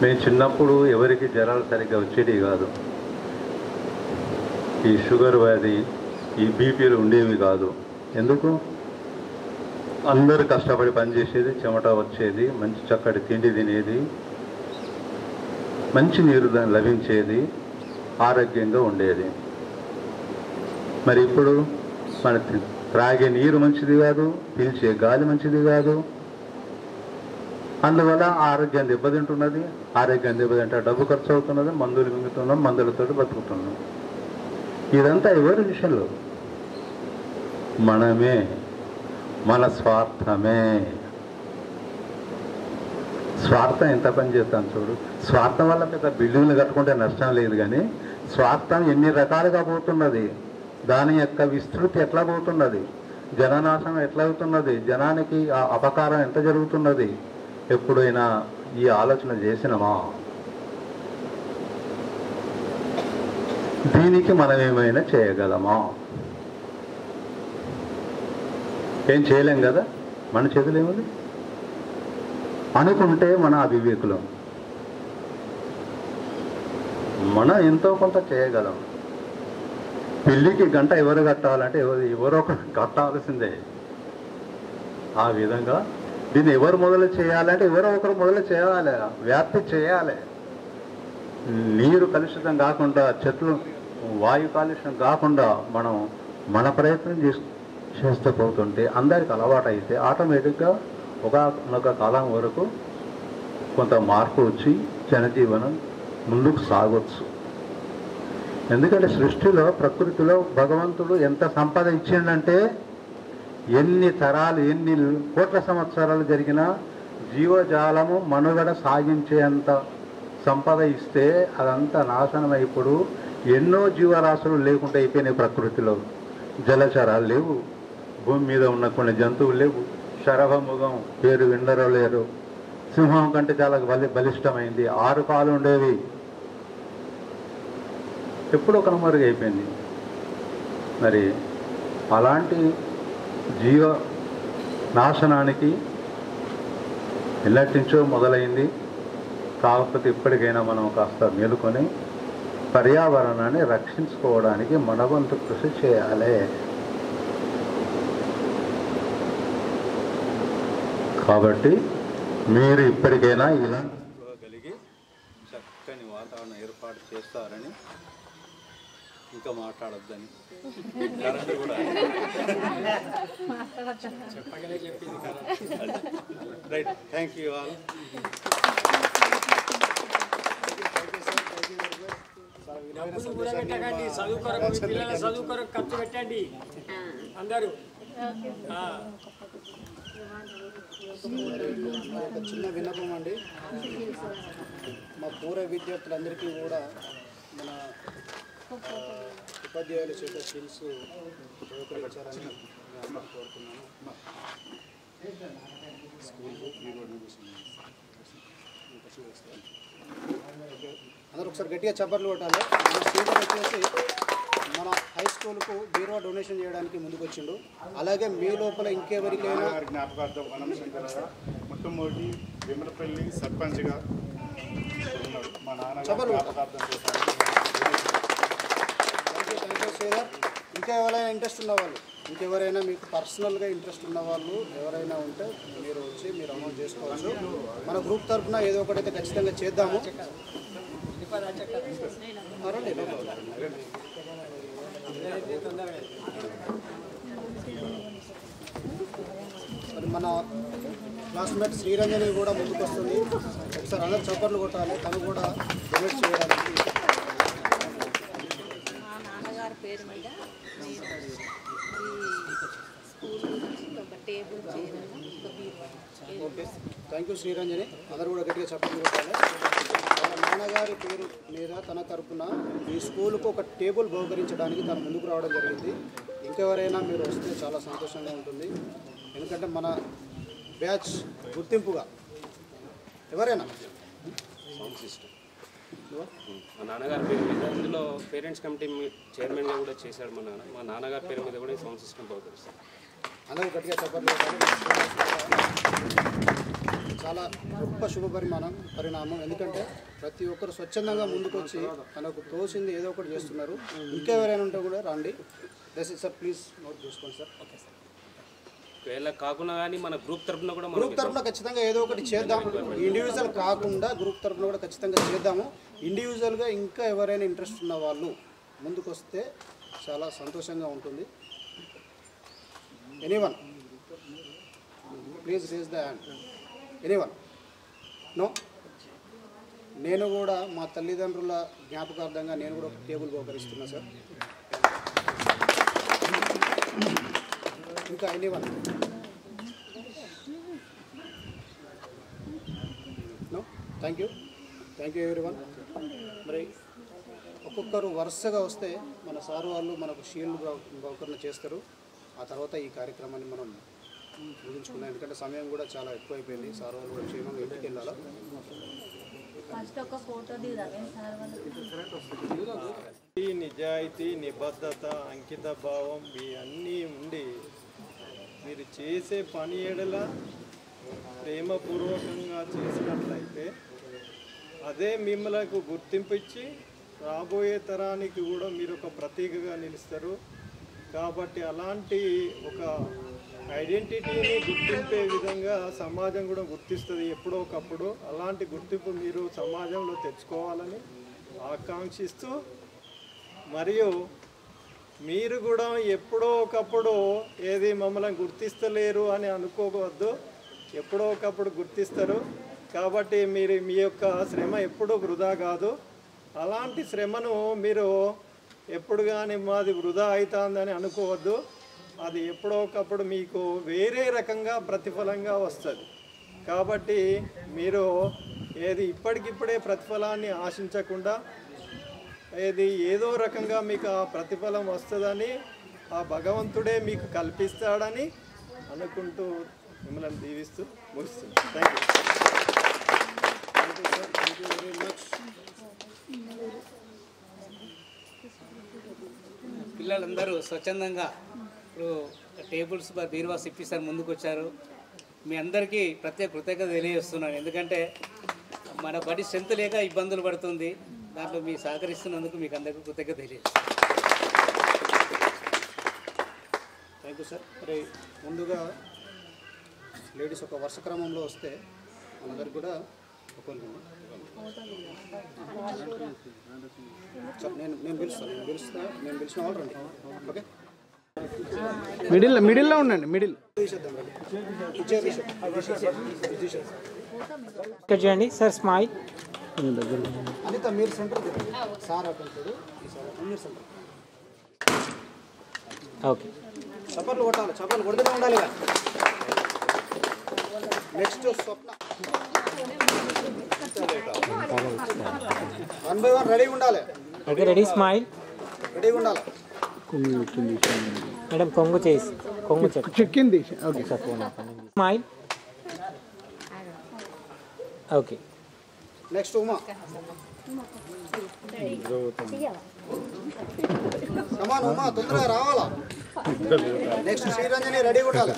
మేము చిన్నప్పుడు ఎవరికి జ్వరాలు సరిగ్గా వచ్చేవి కాదు. ఈ షుగర్ వ్యాధి, ఈ బీపీలు ఉండేవి కాదు. ఎందుకు? అందరూ కష్టపడి పనిచేసేది, చెమట వచ్చేది, మంచి చక్కటి తిండి తినేది, మంచి నీరు లభించేది, ఆరోగ్యంగా ఉండేది. మరి ఇప్పుడు మన త్రాగే నీరు మంచిది కాదు, పీల్చే గాలి మంచిది కాదు. అందువల్ల ఆరోగ్యం దెబ్బతింటున్నది. ఆరోగ్యం దెబ్బతింటే డబ్బు ఖర్చు అవుతున్నది, మందులు మింగుతున్నాం, మందులతో బతుకుతున్నాం. ఇదంతా ఎవరి విషయంలో? మనమే, మన స్వార్థమే. స్వార్థం ఎంత పని చేస్తాను చూడు. స్వార్థం వల్ల పెద్ద బిల్డింగ్లు కట్టుకుంటే నష్టం లేదు, కానీ స్వార్థం ఎన్ని రకాలుగా పోతున్నది, దాని యొక్క విస్తృతి ఎట్లా పోతున్నది, జననాశనం ఎట్లా అవుతున్నది, జనానికి అపకారం ఎంత జరుగుతున్నది, ఎప్పుడైనా ఈ ఆలోచన చేసినమా? దీనికి మనం ఏమైనా చేయగలమా? ఏం చేయలేం కదా. మన చేతులు ఏముంది? అనుకుంటే మన అవివేకులం. మనం ఎంతో కొంత చేయగలం. పెళ్ళికి గంట ఎవరు కట్టాలంటే ఎవరో ఒకరు కట్టాల్సిందే. ఆ విధంగా దీన్ని ఎవరు మొదలు చేయాలంటే ఎవరో ఒకరు మొదలు చేయాలి, వ్యాప్తి చేయాలి. నీరు కలుషితం కాకుండా, చెట్లు వాయు కాలుష్యం కాకుండా మనం మన ప్రయత్నం చేస్తూ పోతుంటే, అందరికి అలవాటు అయితే ఆటోమేటిక్గా ఒకనొక కాలం వరకు కొంత మార్పు వచ్చి జనజీవనం ముందుకు సాగొచ్చు. ఎందుకంటే సృష్టిలో, ప్రకృతిలో భగవంతుడు ఎంత సంపద ఇచ్చిండంటే, ఎన్ని తరాలు, ఎన్ని కోట్ల సంవత్సరాలు జరిగినా జీవజాలము మనుగడ సాగించేంత సంపద ఇస్తే అదంతా నాశనం అయిపోడు. ఎన్నో జీవరాశులు లేకుండా అయిపోయినాయి ప్రకృతిలో. జలచరాలు లేవు, భూమి మీద ఉన్న కొన్ని జంతువులు లేవు. శరభముఖం పేరు విండరో లేరు. సింహం కంటే చాలా బలిష్టమైంది. 6 కాళ్ళు ఉండేవి, ఎప్పుడో కనుమరుగైపోయింది. మరి అలాంటి జీవ నాశనానికి ఎల్లటించో మొదలైంది. కాకపోతే ఇప్పటికైనా మనం కాస్త మేలుకొని పర్యావరణాన్ని రక్షించుకోవడానికి మన వంతు కృషి చేయాలి. కాబట్టి మీరు ఇప్పటికైనా ఇలా కలిగి చక్కని వాతావరణం ఏర్పాటు చేస్తారని, ఇంకా మాట్లాడొద్దని కరెంట్ కూడా రైట్. Thank you all. చదువు కొరకు, పిల్లల చదువు కొరకు ఖర్చు పెట్టండి అందరూ. ఒక చిన్న విన్నపం అండి, మా పూర్వ విద్యార్థులందరికీ కూడా మన ఉపాధ్యాయుల చేత స్కిల్స్ ఉపయోగించారని నేను కోరుతున్నాను. అందరూ ఒకసారి గట్టిగా చప్పట్లు కొట్టాలి. మన స్టూడెంట్ వచ్చేసి మన హై స్కూల్కు బీరువా డొనేషన్ చేయడానికి ముందుకు వచ్చిండు. అలాగే మీ లోపల ఇంకెవరికైనా జ్ఞాపకార్థం వనం శంకరయ్య మొట్టమొదటి విమలపల్లి సర్పంచ్గా ఉన్నాడు. మా నాన్న జ్ఞాపకార్థం చేశారు. ఇంకా ఎవరైనా ఇంట్రెస్ట్ ఉన్నవాళ్ళు, ఇంకెవరైనా మీకు పర్సనల్గా ఇంట్రెస్ట్ ఉన్న వాళ్ళు ఎవరైనా ఉంటే మీరు వచ్చి మీరు అమౌంట్ చేసుకోవచ్చు. మన గ్రూప్ తరఫున ఏదో ఒకటైతే ఖచ్చితంగా చేద్దాము. మరి మన క్లాస్మేట్ శ్రీరంజని కూడా ముందుకు వస్తుంది. ఒకసారి అందరు చప్పట్లు కొట్టాలి. తను కూడా డొనేట్ చేయడానికి. మా నాన్నగారి పేరు మీద నేను ఈ స్కూల్ నుంచి ఒక టేబుల్ చేయాలి, ఒక బీరువా. Okay, thank you Sriranjani. అందరూ కూడా గట్టిగా చప్పట్లు కొట్టాలి. వాళ్ళ నాన్నగారి పేరు మీద తన తరపున ఈ స్కూల్కు ఒక టేబుల్ బహుకరించడానికి తను ముందుకు రావడం జరిగింది. ఇంకెవరైనా మీరు వస్తే చాలా సంతోషంగా ఉంటుంది. ఎందుకంటే మన బ్యాచ్ గుర్తింపుగా ఎవరైనా సౌండ్ సిస్టమ్ మా నాన్నగారి పేరు మీద ఇందులో పేరెంట్స్ కమిటీ చైర్మన్గా కూడా చేశాడు మా నాన్న. మా నాన్నగారి పేరు మీద కూడా సౌండ్ సిస్టమ్ బహుకరిస్తాం. అందరూ గట్టిగా చప్పట్లు చాలా గొప్ప శుభ పరిణామం. ఎందుకంటే ప్రతి ఒక్కరు స్వచ్ఛందంగా ముందుకొచ్చి తనకు తోచింది ఏదో ఒకటి చేస్తున్నారు. ఇంకెవరైనా ఉంటే కూడా రండి. దస్ ఇస్ సార్, ప్లీజ్ నోట్ చేసుకోండి సార్. Okay sir. ఒకవేళ కాకుండా కానీ మన గ్రూప్ తరఫున కూడా గ్రూప్ తరఫున ఖచ్చితంగా ఏదో ఒకటి చేద్దాం. ఇండివిజువల్ కాకుండా గ్రూప్ తరఫున కూడా ఖచ్చితంగా చేద్దాము. ఇండివిజువల్గా ఇంకా ఎవరైనా ఇంట్రెస్ట్ ఉన్న వాళ్ళు ముందుకు వస్తే చాలా సంతోషంగా ఉంటుంది. Anyone please raise the hand. Anyone? No? నేను కూడా మా తల్లిదండ్రుల జ్ఞాపకార్థంగా నేను కూడా ఒక టేబుల్ బహుకరిస్తున్నా సార్. ఇంకా anyone? No? Thank you everyone. మరి ఒక్కొక్కరు వరుసగా వస్తే మన సార్ వాళ్ళు మనకు షీల్డ్ బహుకరణ చేస్తారు. ఆ తర్వాత ఈ కార్యక్రమాన్ని మనం ముగించుకున్నాం. ఎందుకంటే సమయం కూడా చాలా ఎక్కువైపోయింది. సార్ వాళ్ళు కూడా క్షేమంగా ఇంటికి వెళ్ళాలా. నిజాయితీ, నిబద్ధత, అంకిత భావం ఇవన్నీ ఉండి మీరు చేసే పని ఎడల ప్రేమపూర్వకంగా చేసినట్లయితే అదే మిమ్మల్ని గుర్తింపు ఇచ్చి రాబోయే తరానికి కూడా మీరు ఒక ప్రతీకగా నిలుస్తారు. కాబట్టి అలాంటి ఒక ఐడెంటిటీని గుర్తింపే విధంగా సమాజం కూడా గుర్తిస్తుంది ఎప్పుడో ఒకప్పుడు. అలాంటి గుర్తింపు మీరు సమాజంలో తెచ్చుకోవాలని ఆకాంక్షిస్తూ, మరియు మీరు కూడా ఎప్పుడో ఒకప్పుడు ఏది మమ్మల్ని గుర్తిస్తలేరు అని అనుకోవద్దు. ఎప్పుడో ఒకప్పుడు గుర్తిస్తారు. కాబట్టి మీరు మీ యొక్క శ్రమ ఎప్పుడూ వృధా కాదు. అలాంటి శ్రమను మీరు ఎప్పుడు కానీ మాది వృధా అవుతుందని అనుకోవద్దు. అది ఎప్పుడో ఒకప్పుడు మీకు వేరే రకంగా ప్రతిఫలంగా వస్తుంది. కాబట్టి మీరు ఏది ఇప్పటికిప్పుడే ప్రతిఫలాన్ని ఆశించకుండా ఏదో రకంగా మీకు ఆ ప్రతిఫలం వస్తుందని ఆ భగవంతుడే మీకు కల్పిస్తాడని అనుకుంటూ మిమ్మల్ని దీవిస్తూ ముగిస్తుంది. Thank you very much. పిల్లలందరూ స్వచ్ఛందంగా ఇప్పుడు టేబుల్స్ బీరువాస్ ఇప్పిస్తారు, ముందుకు వచ్చారు. మీ అందరికీ ప్రత్యేక కృతజ్ఞత తెలియజేస్తున్నాను. ఎందుకంటే మన బడి స్ట్రెంత్ లేక ఇబ్బందులు పడుతుంది. దాంట్లో మీరు సహకరిస్తున్నందుకు మీకు అందరికీ కృతజ్ఞత తెలియజేస్తాను. Thank you sir. మరి ముందుగా లేడీస్ ఒక వరుస క్రమంలో వస్తే మనందరికి కూడా నేను పిలుస్తా వాళ్ళు రండి. ఓకే, మిడిల్లో ఉండండి. మిడిల్ చేయండి సార్. స్మైల్ అనిత మీరు సెంటర్ సార్ అటెండ్ మీరు సెంటర్. ఓకే, చప్పట్లు కొట్టాలి. చప్పట్లు కొడుతూనే ఉండాలి. Next Swapna. 1 by 1 రెడీగా ఉండాలి. Okay, ready. స్మైల్. రెడీగా ఉండాలి. మేడం కొంగు చేసి కొంగు చెక్కింది. Okay sir, phone smile. Okay, next Uma. సమాన్ ఉమా తొందరగా రావాలా. నెక్స్ట్ శ్రీరంజని రెడీగా ఉండాలి.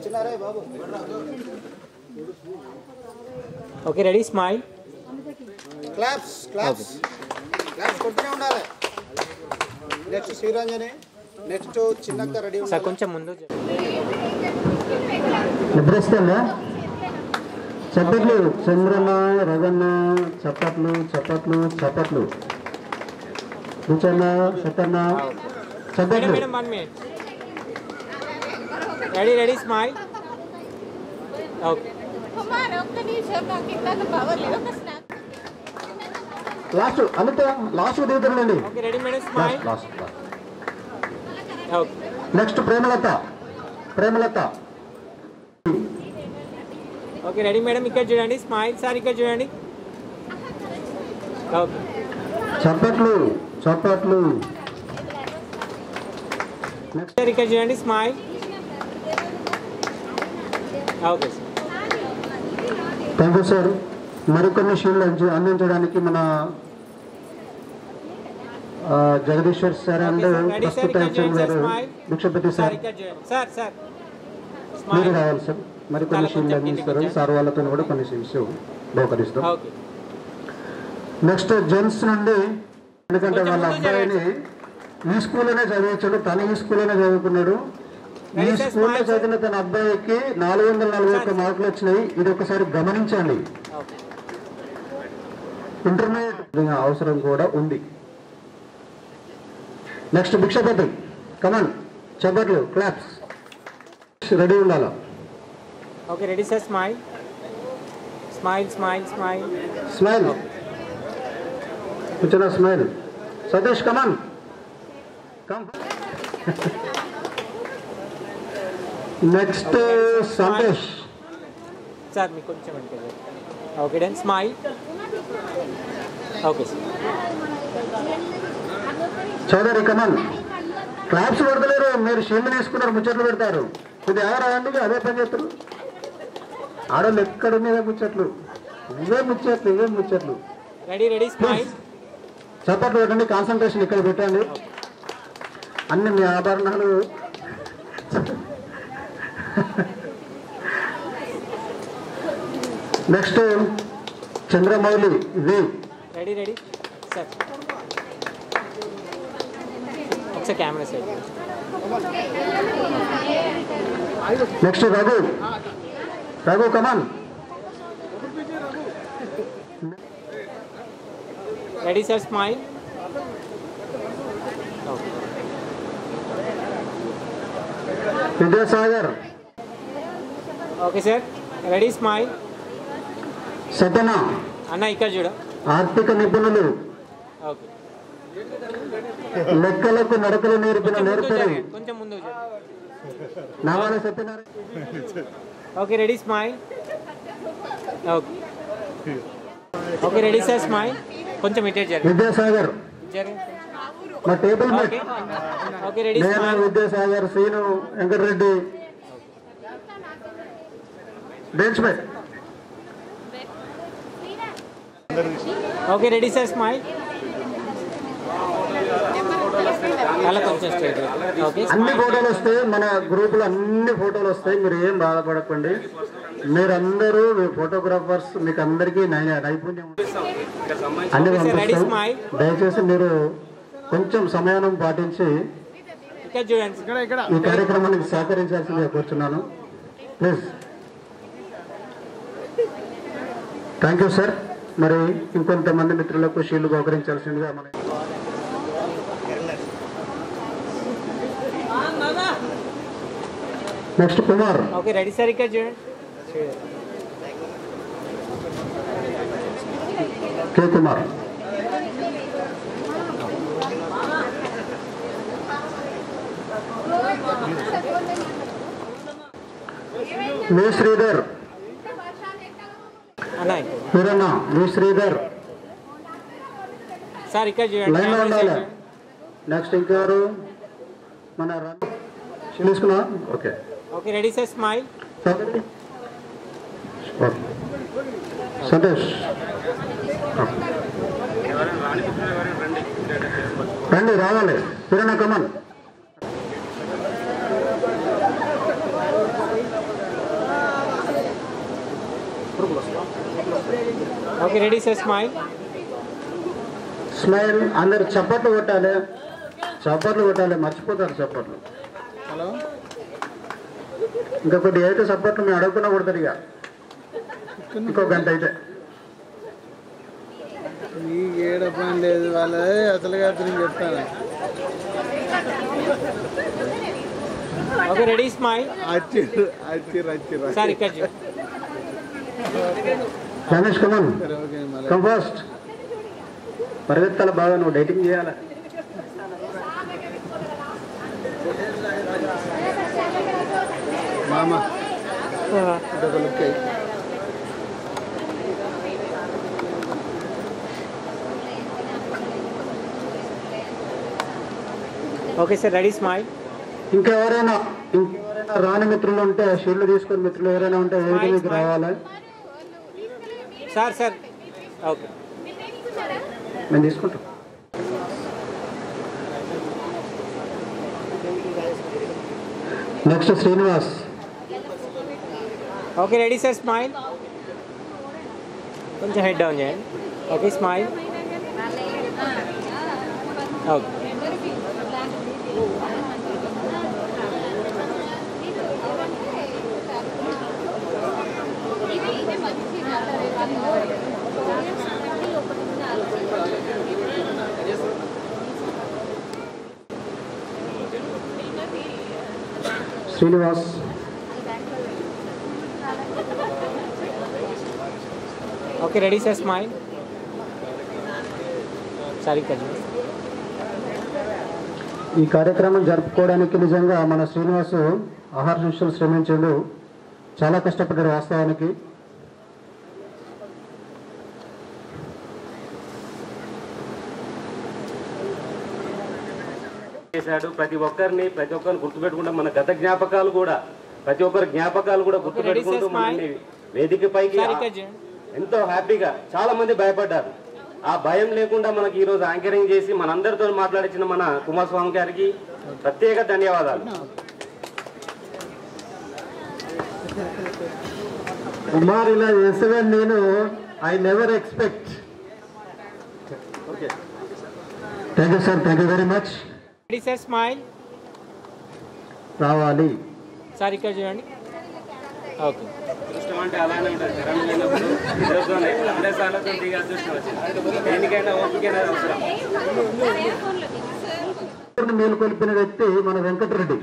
చిన్నారే బాబు. Okay, ready. Smile. Claps claps claps కొడుతూనే ఉండాలి. నెక్స్ట్ శ్రీరంజని. నెక్స్ట్ చిన్నక్క రెడీ సార్, కొంచెం ముందు నిద్రిస్తుందా? చప్పట్లు. చంద్రన్న, రగన్న, చప్పట్లు చప్పట్లు చప్పట్లు. కూర్చొన్న సత్తన్న చప్పట్లు. Madam 1 minute. Ready ready smile. Okay Kumar ఒక్క నిమిషం నాకు ఇందాక పవర్ లేదు ఒక స్నాప్. లాస్ట్ అమిత లాస్ట్ దిగుతారండి. Okay ready madam smile. Okay next Premalatha. Okay ready madam ఇక్కడ చూడండి స్మైల్. సార్ ఇక్కడ చూడండి. ఓకే చప్పట్లు. నెక్స్ట్ సార్ ఇక్కడ చూడండి smile. Okay sir thank you sir. మరికొన్ని షీల్డ్ అందించడానికి మన జగదీశ్వర్ సార్ అండ్ ప్రస్తుత హెచ్ఎం గారు భిక్షపతి సార్ సార్ సార్ మీరు రావాలి సార్. మరికొన్ని షీల్డ్ అందిస్తారు. సార్ వాళ్ళతో కూడా కొన్ని షీల్డ్స్ బహుకరిస్తాం. ఓకే నెక్స్ట్ జెంట్స్ నుండి, ఎందుకంటే వాళ్ళ అబ్బాయిని ఈ స్కూల్లోనే చదివించాడు, తను ఈ స్కూల్లోనే చదువుకున్నాడు. ఈ స్కూల్లో చదివిన తన అబ్బాయికి 441 మార్కులు వచ్చినాయి. ఇది ఒకసారి గమనించండి. ఇంటర్మీడియట్ అవసరం కూడా ఉంది. నెక్స్ట్ భిక్షపతి. కమాన్ చప్పట్లు క్లాప్స్. రెడీ ఉండాలా. Okay ready sir smile. కూర్చోనా smile. Satish come on come. Next Santosh. Sir మీకు కొంచెం వెనక. Okay done smile. Okay sir Chowdary come on. Claps కొడతలేరు, మీరు షీల్డ్ తీసుకున్నారు, ముచ్చట్లు పెడతారు. ఇది ఎవరండి అదే పని చేస్తారు. ఆడవాళ్ళు ఎక్కడ మీద ముచ్చట్లు, ఇవే ముచ్చట్లు. Ready smile. చప్పట్లు పెట్టండి. కాన్సన్ట్రేషన్ ఇక్కడ పెట్టండి. అన్ని మీ ఆభరణాలు. Next Chandramouli V. Ready sir ఒకసారి camera side. Next Raghu come on. Ready sir smile. Vidyasagar. Okay sir ready smile. సతన అన్న ఇక్కడ చూడ. ఆర్థిక నిపుణులు. ఓకే లెక్కలకు నడకలు నేర్పిన నేర్పరి కొంచెం ముందు నావాల Satyanarayana. Okay ready smile. Okay ready sir smile. కొంచెం ఇటే జరగండి. విద్యాసాగర్ మా టేబుల్ మేట్. ఓకే రెడీ నేను Vidyasagar, Srinu, Venkatareddy bench mate. Okay ready sir smile. అలా కొంచెం స్ట్రైట్. ఓకే అన్ని ఫోటోలు వస్తాయి మన గ్రూప్ లో, అన్ని ఫోటోలు వస్తాయి. మీరు ఏం బాధపడకండి. మీరందరూ ఫోటోగ్రాఫర్స్, మీకు అందరికీ నైపుణ్యం అన్ని పంపిస్తాం. దయచేసి మీరు కొంచెం సమయాన్ని పాటించి ఈ కార్యక్రమానికి సహకరించాల్సిందిగా కోరుతున్నాను. ప్లీజ్. Thank you sir. మరి ఇంకొంతమంది మిత్రులకు షీల్డ్ బహుకరించాల్సిందిగా మన next Kumar. Okay ready sir ఇక్కడ చూడండి. కే కుమార్. మీ శ్రీధర్. మీరన్నా మీ శ్రీధర్ సార్ ఇక్కడ చూడండి. లైన్ లో ఉండాలి. నెక్స్ట్ ఇంకెవరు మన తీసుకున్నా. Okay okay ready sir smile. Santosh రండి, రావాలి. Kiran come on. Okay ready sir smile. Smile. అందరు చప్పట్లు కొట్టాలి, మర్చిపోతారు చప్పట్లు. హలో ఇంకా కొద్దిగా అయితే చప్పట్లు మేము అడగకుండా కొడతారు. ఇక ఇంకో గంట అయితే మీకు ఏడ పని లేదు. వాళ్ళ అసలుగా నేను చెప్తాను. Okay ready smile. సార్ ఇక్కడ రమేష్ కమన్ కమ్ ఫస్ట్. పరిగెత్తాలి బాగా, నువ్వు డైటింగ్ చేయాలి. మామ double okay. Okay sir ready smile. ఇంకెవరైనా రాని మిత్రులు ఉంటే షీల్డ్ తీసుకుని మిత్రులు ఎవరైనా ఉంటే వేదిక మీకు రావాలి. సార్ సార్ ఓకే మేము తీసుకుంటాం. Next Srinivas. Okay ready sir smile. కొంచెం హెడ్ డౌన్ చేయండి. Okay smile. Okay Srinivas. Okay ready sir smile. Sorry కదా. ఈ కార్యక్రమం జరుపుకోవడానికి నిజంగా మన శ్రీనివాసు ఆహార శిక్షలు శ్రమించాడు, చాలా కష్టపడ్డాడు వాస్తవానికి. చేశాడు. ప్రతి ఒక్కరిని గుర్తుపెట్టుకుంటాం. మన గత జ్ఞాపకాలు కూడా, ప్రతి ఒక్కరి జ్ఞాపకాలు కూడా గుర్తుపెట్టుకుంటూ మనల్ని వేదికపైకి ఎంతో హ్యాపీగా, చాలా మంది భయపడ్డారు. ఆ భయం లేకుండా మనకి ఈరోజు యాంకరింగ్ చేసి మనందరితో మాట్లాడించిన మన కుమారస్వామి గారికి ప్రత్యేక ధన్యవాదాలు. కుమార్ ఇలా చేసేవాడిని నేను I never expect. Thank you sir, thank you very much. Ready sir smile. రావాలి సార్ ఇక్కడ చూడండి. ఓకే అదృష్టం అంటే అలానే ఉంటుంది. కరెంట్ లేనప్పుడు ఈరోజునే అంటే సార్లతో దిగి అదృష్టం వచ్చింది. దేనికైనా ఓపికైనా అవసరం. మేలుకొల్పిన వ్యక్తి మన వెంకటరెడ్డి.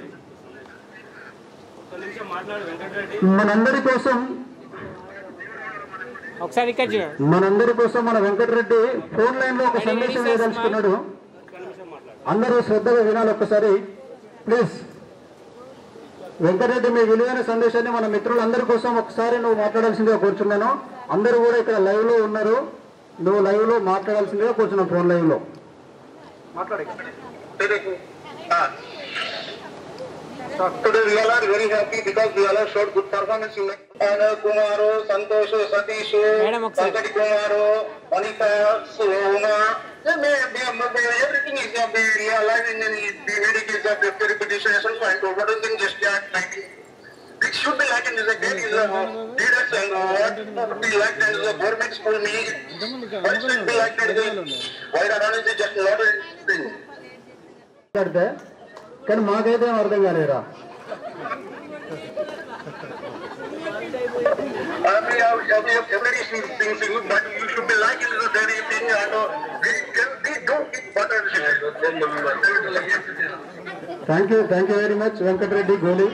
ఒక్క నిమిషం మాట్లాడు వెంకటరెడ్డి. మనందరి కోసం ఒకసారి ఇక్కడ చూడండి. మనందరి కోసం మన వెంకటరెడ్డి ఫోన్ లైన్ లో ఒక సందేశం వేయదలుచుకున్నాడు. అందరూ శ్రద్ధగా వినాలి ఒక్కసారి ప్లీజ్. వెంకటరెడ్డి మీ విలువైన సందేశాన్ని మన మిత్రులందరి కోసం ఒకసారి నువ్వు మాట్లాడాల్సిందిగా కూర్చున్నాను. అందరూ కూడా ఇక్కడ లైవ్ లో ఉన్నారు, నువ్వు లైవ్ లో మాట్లాడాల్సిందిగా కూర్చున్నావు. ఫోన్ లైవ్ లో Today we all are very happy because we all have showed good performance in Anand Kumaru, Santosh, Satish, Pankaj Kumaru, Monica, Soma. Everything is alive in the medic is a repetition. Fine. What do you think? Just that it should be like in the day is a leaders and what should be like in the government school me. What should be like in the why not is just not a thing. కానీ మాకైతే అర్థం కాలేరా. Everybody is things good, but you should be like in the very thing. We don't get butter. Thank you very much Venkatareddy Goli.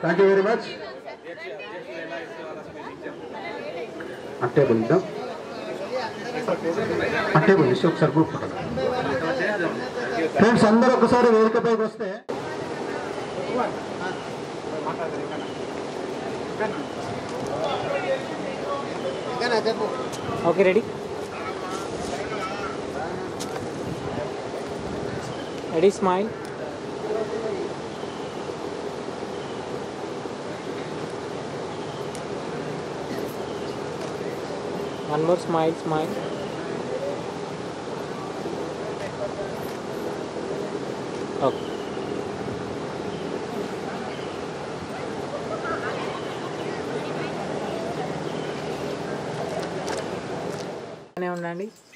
Thank you very much. అంటే కొంచెం అంటే కొంచెం ఒకసారి group friends అందరూ ఒకసారి వేదికపైకి వస్తే. Okay ready. Ready smile. One more smile, smile. Okay.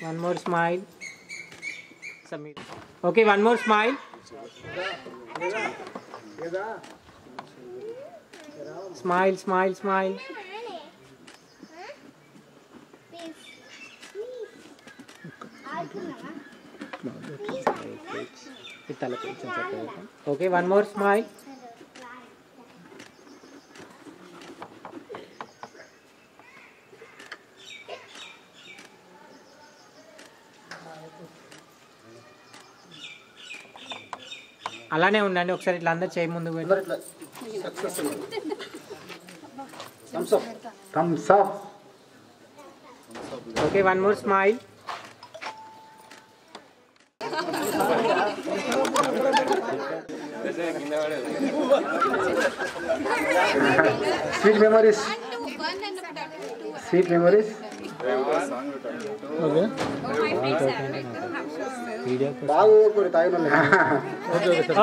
One more smile. Submit. Okay, one more smile. Smile, smile, smile. Okay, one more smile. అలానే ఉండండి. ఒకసారి ఇట్లా అందరు చేయి ముందుకు పెట్టి. Thumbs up. Okay, one more smile. Sweet memories. Sweet memories.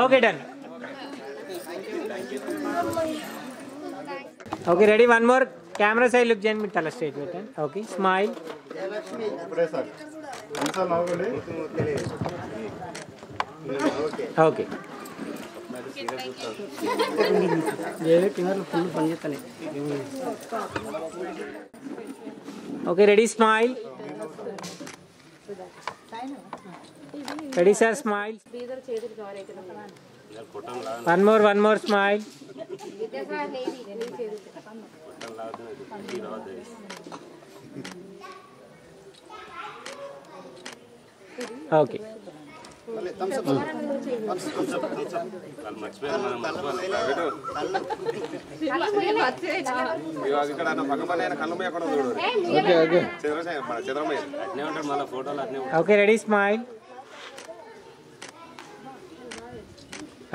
Okay done. Okay ready, one more. Camera side look చేయండి, మీరు తల స్ట్రైట్ పెట్టండి. Okay smile. Okay okay ready, smile. Ready sir, smile. One more smile. Okay okay ready, smile.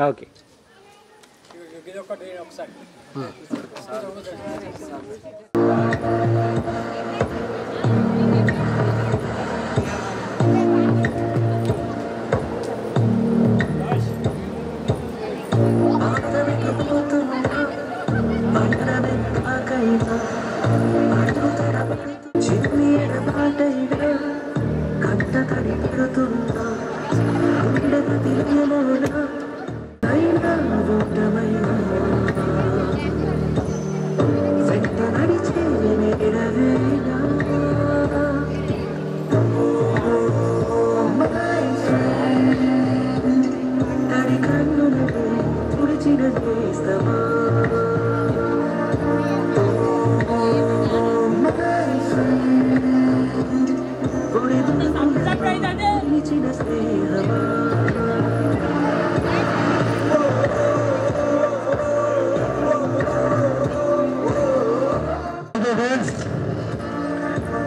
Okay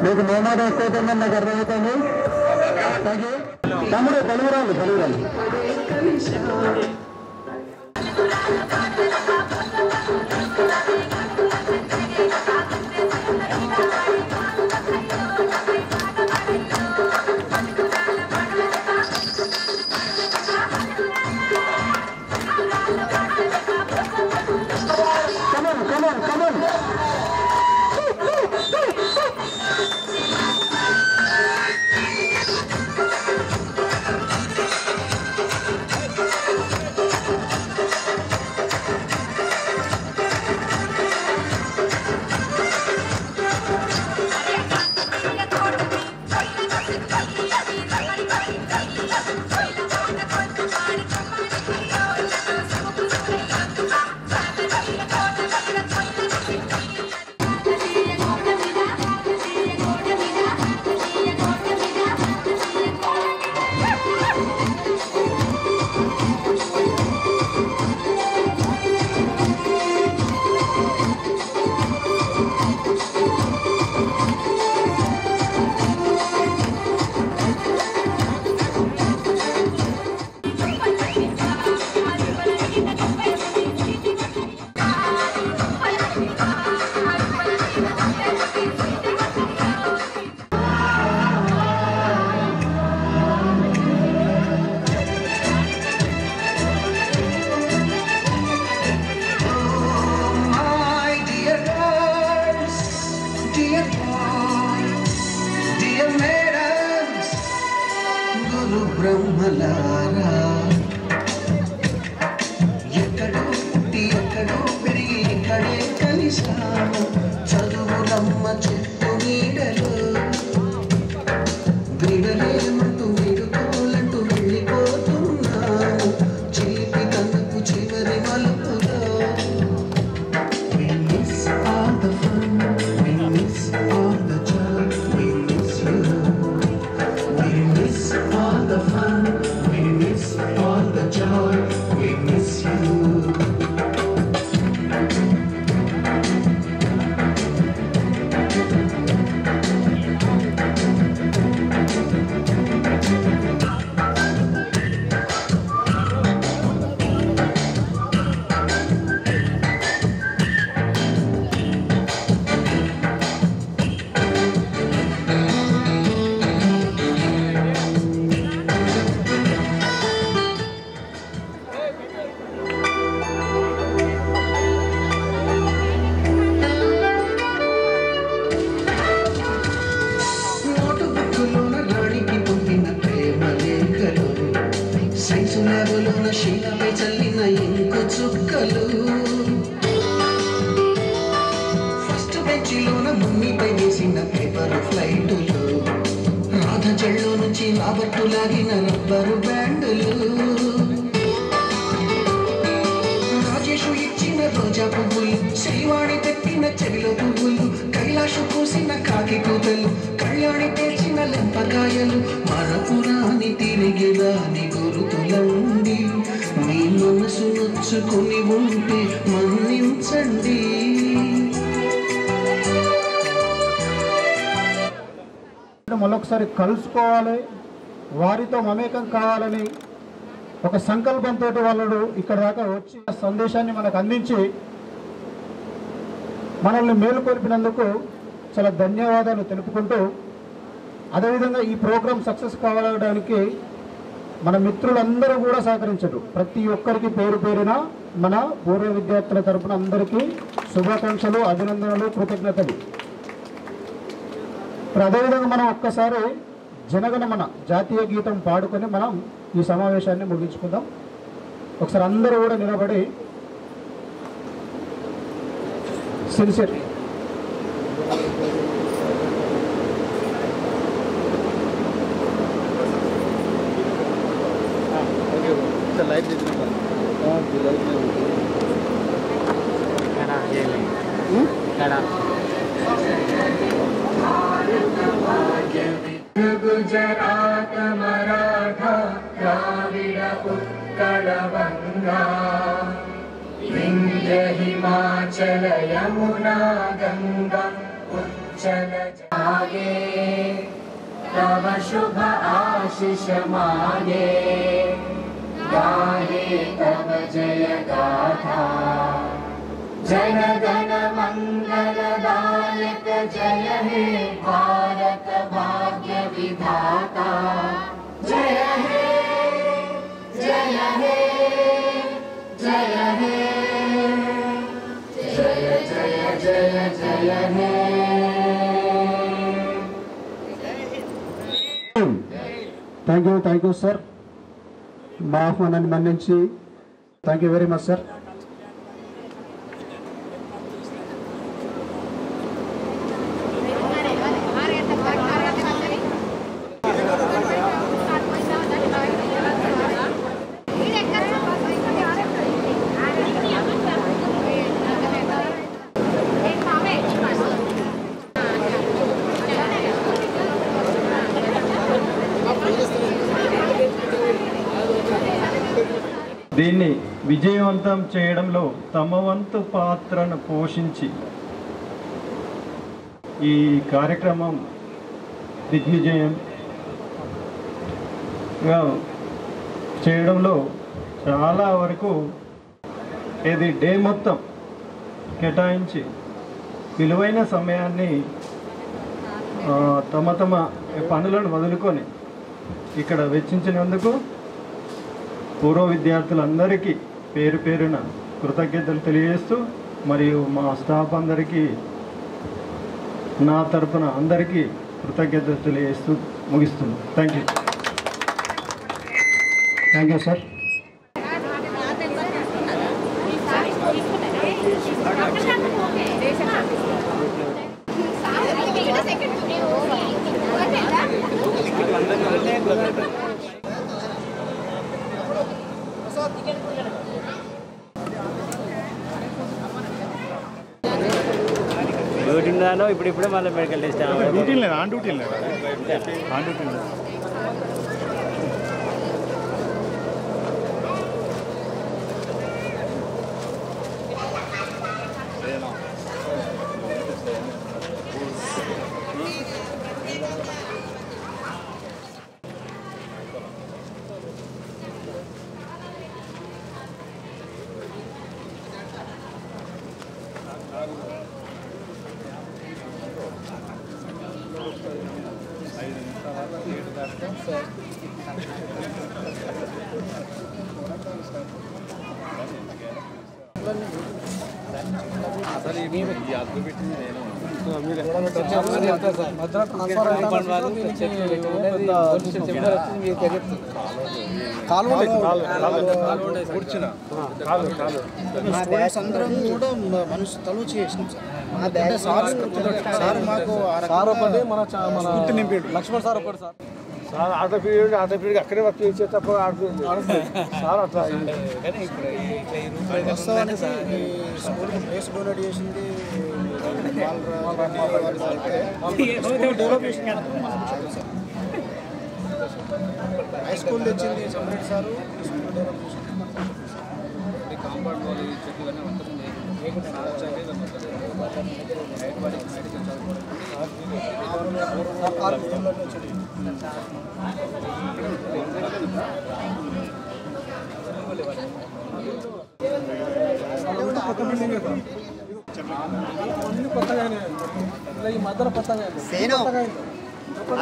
మీకు మోమాటం ఎక్కువైతుందని నాకు అర్థమవుతుంది. తమ్ముడు పలువురాలు బ్రహ్మలారా ఎక్కడో పుట్టి ఎక్కడో పెరిగి ఇక్కడే కలిశాము చదువులమ్మ చెట్టు నీడలో విడలేమంటూ విడుకోలంటూ వెళ్ళిపోతున్నాము చిలిపి కనుకు చివరి మలుపులో We miss all the fun, we miss all the joy, we miss you. We miss all the fun, we miss నీటిలోన మున్నిపై వేసిన పేపర్ ఫ్లైటులు, రాధ చెల్లో నుంచి రాబట్టు లాగిన రబ్బరు బ్యాండులు, రాజేషు ఇచ్చిన రోజా పువ్వులు, శ్రీవాణి పెట్టిన చెవిలో పువ్వులు, కైలాషు పూసిన కాకి కూతలు, కళ్యాణి పేర్చిన లెంపకాయలు, మరపురాని తిరిగి రాని గురుతులండి. మీ మనసు నొచ్చుకుని ఉంటే మన్నించండి. మళ్ళొకసారి కలుసుకోవాలి, వారితో మమేకం కావాలని ఒక సంకల్పంతో వాళ్ళు ఇక్కడ దాకా వచ్చి సందేశాన్ని మనకు అందించి మనల్ని మేలుకొల్పినందుకు చాలా ధన్యవాదాలు తెలుపుకుంటూ, అదేవిధంగా ఈ ప్రోగ్రాం సక్సెస్ కావడానికి మన మిత్రులందరూ కూడా సహకరించారు. ప్రతి ఒక్కరికి పేరు పేరున మన పూర్వ విద్యార్థుల తరపున అందరికీ శుభాకాంక్షలు, అభినందనలు, కృతజ్ఞతలు. అదేవిధంగా మనం ఒక్కసారి జనగణమన జాతీయ గీతం పాడుకొని మనం ఈ సమావేశాన్ని ముగించుకుందాం. ఒకసారి అందరూ కూడా నిలబడి సిన్సియర్ गुजरात मराठा द्राविड उत्कल बंगा विंध्य हिमाचल यमुना गंगा उच्चल जागे तव शुभ आशीष मागे गाहे तव जय गाथा जन गण मंगलदायक जय हे भारत भाग्य विधाता जय हे जय हे जय हे जय जय जय जय हे. థ్యాంక్ యూ సార్, మా ఆహ్వానాన్ని మన్నించి thank you very much sir. దీన్ని విజయవంతం చేయడంలో తమ వంతు పాత్రను పోషించి ఈ కార్యక్రమం దిగ్విజయంగా చేయడంలో చాలా వరకు ఇది డే మొత్తం కేటాయించి విలువైన సమయాన్ని తమ తమ పనులను వదులుకొని ఇక్కడ వెచ్చించినందుకు పూర్వ విద్యార్థులందరికీ పేరు పేరున కృతజ్ఞతలు తెలియజేస్తూ, మరియు మా స్టాఫ్ అందరికీ నా తరపున అందరికీ కృతజ్ఞతలు తెలియజేస్తూ ముగిస్తున్నాను. Thank you sir. డ్యూటీ ఉన్నాను, ఇప్పుడే మళ్ళీ మెడికల్ టెస్ట్ డ్యూటీ లేదు, ఆన్ డ్యూటీ లేదు, ఆన్ డ్యూటీ లేదు. అందరం కూడా మనిషి తలు చేసినాం సార్. సార్ మాకు సార్ ఒకటి మన లక్ష్మణ్ సార్ ఒకటి సార్ ఆట పీరియడ్ అక్కడే వర్క్ చేసే తప్ప సార్ అట్లా వాస్తవానికి ఈ స్కూల్కి ప్లేస్ డొనేట్ చేసింది హై స్కూల్ తెచ్చింది సపరేట్ సారు స్కూల్ డెవలప్ చేసింది కాంపౌండ్ వాళ్ళు చెట్లు ఇవన్నీ వంతుంది ఈ మధ్యలో కొత్తగా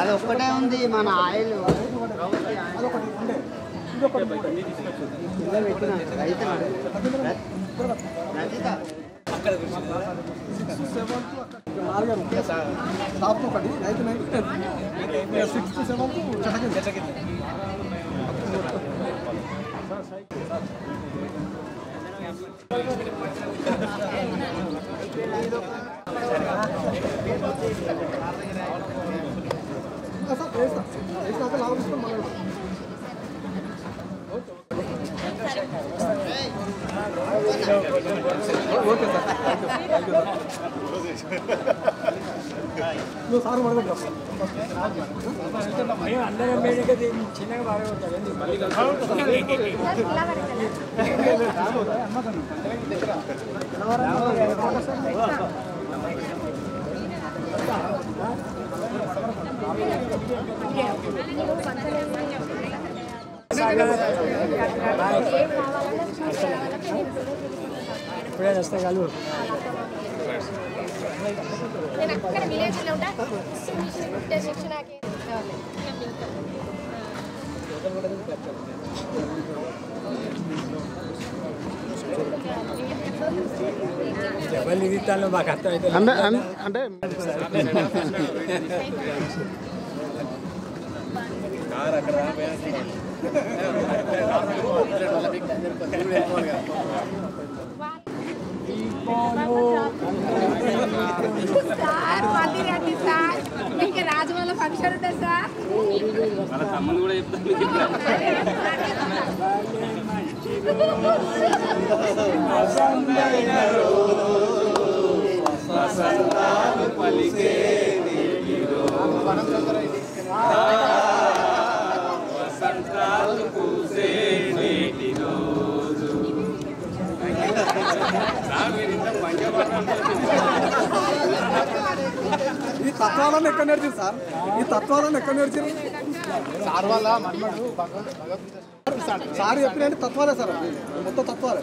అది ఒక్కటే ఉంది మన ఆయిల్ టాప్ ఒకటి 6 to 7 నువ్వు సార్ పడుకుంటావు అందరం చిన్నగా బాగా ఇప్పుడే వస్తాయి కాదు నేను అక్కడ విలేజ్లో ఉంటా శిక్షణ ఎవరి జీవితాల్లో మాకు అర్థమైతే అంటే రాజమౌళి ఫంక్షన్ ఉంటుంది సార్ మన తమ్ముడు కూడా ఈ తత్వాలను ఎక్కడ నేర్చారు సార్ ఈ తత్వాలను ఎక్కడ నేర్చారు సార్ వల్ల మన్మడు సార్ చెప్పినంటే తత్వాలే సార్ మొత్తం తత్వాలే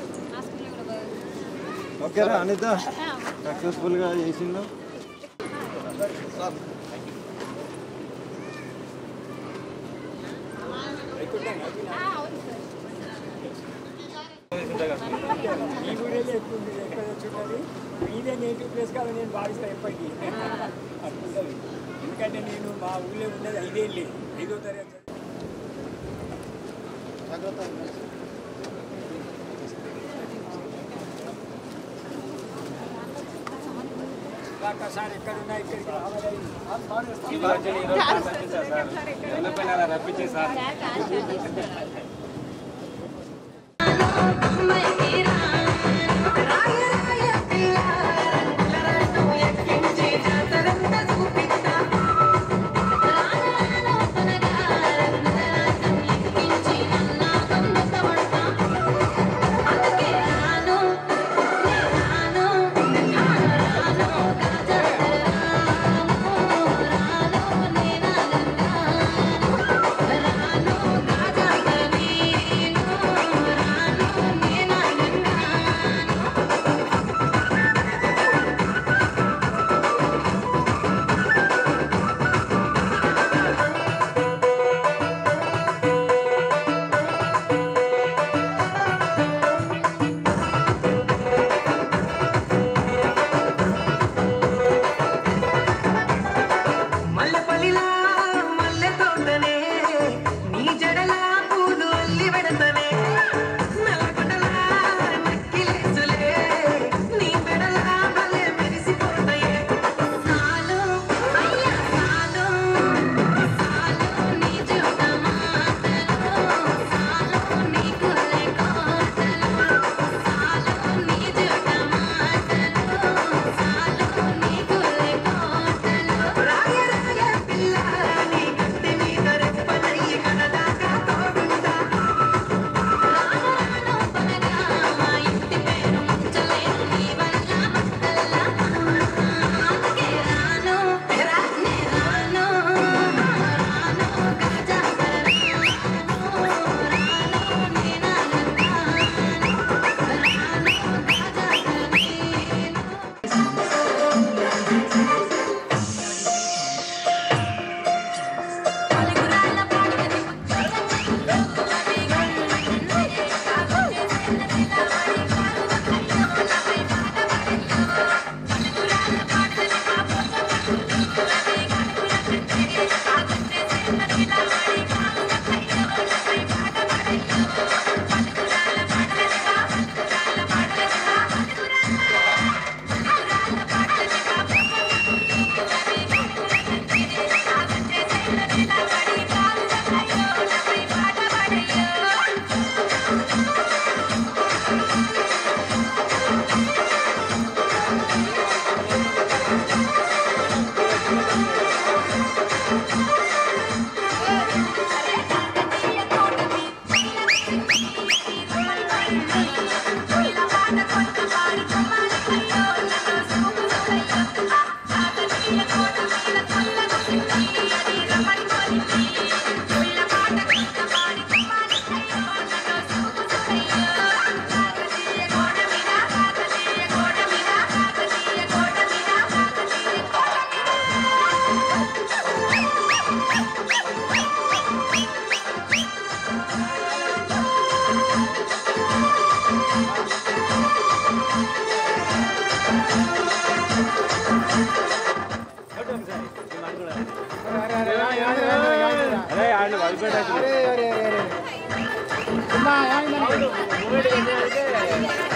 ఓకేరా అనిత సక్సెస్ఫుల్గా చేసిండు ఈ ఊరేలో ఎక్కువ ఎక్కడ వచ్చుంటుంది ఇదే నేటివ్ ప్లేస్ కాదని నేను భావిస్తాను ఎప్పటికీ ఎందుకంటే నేను మా ఊళ్ళో ఉన్నది 5 ఏళ్ళే 5వ తరగతి సార్ ఎక్కడున్నా ఇక్కడికి రావాలి రప్పించే సార్ అరే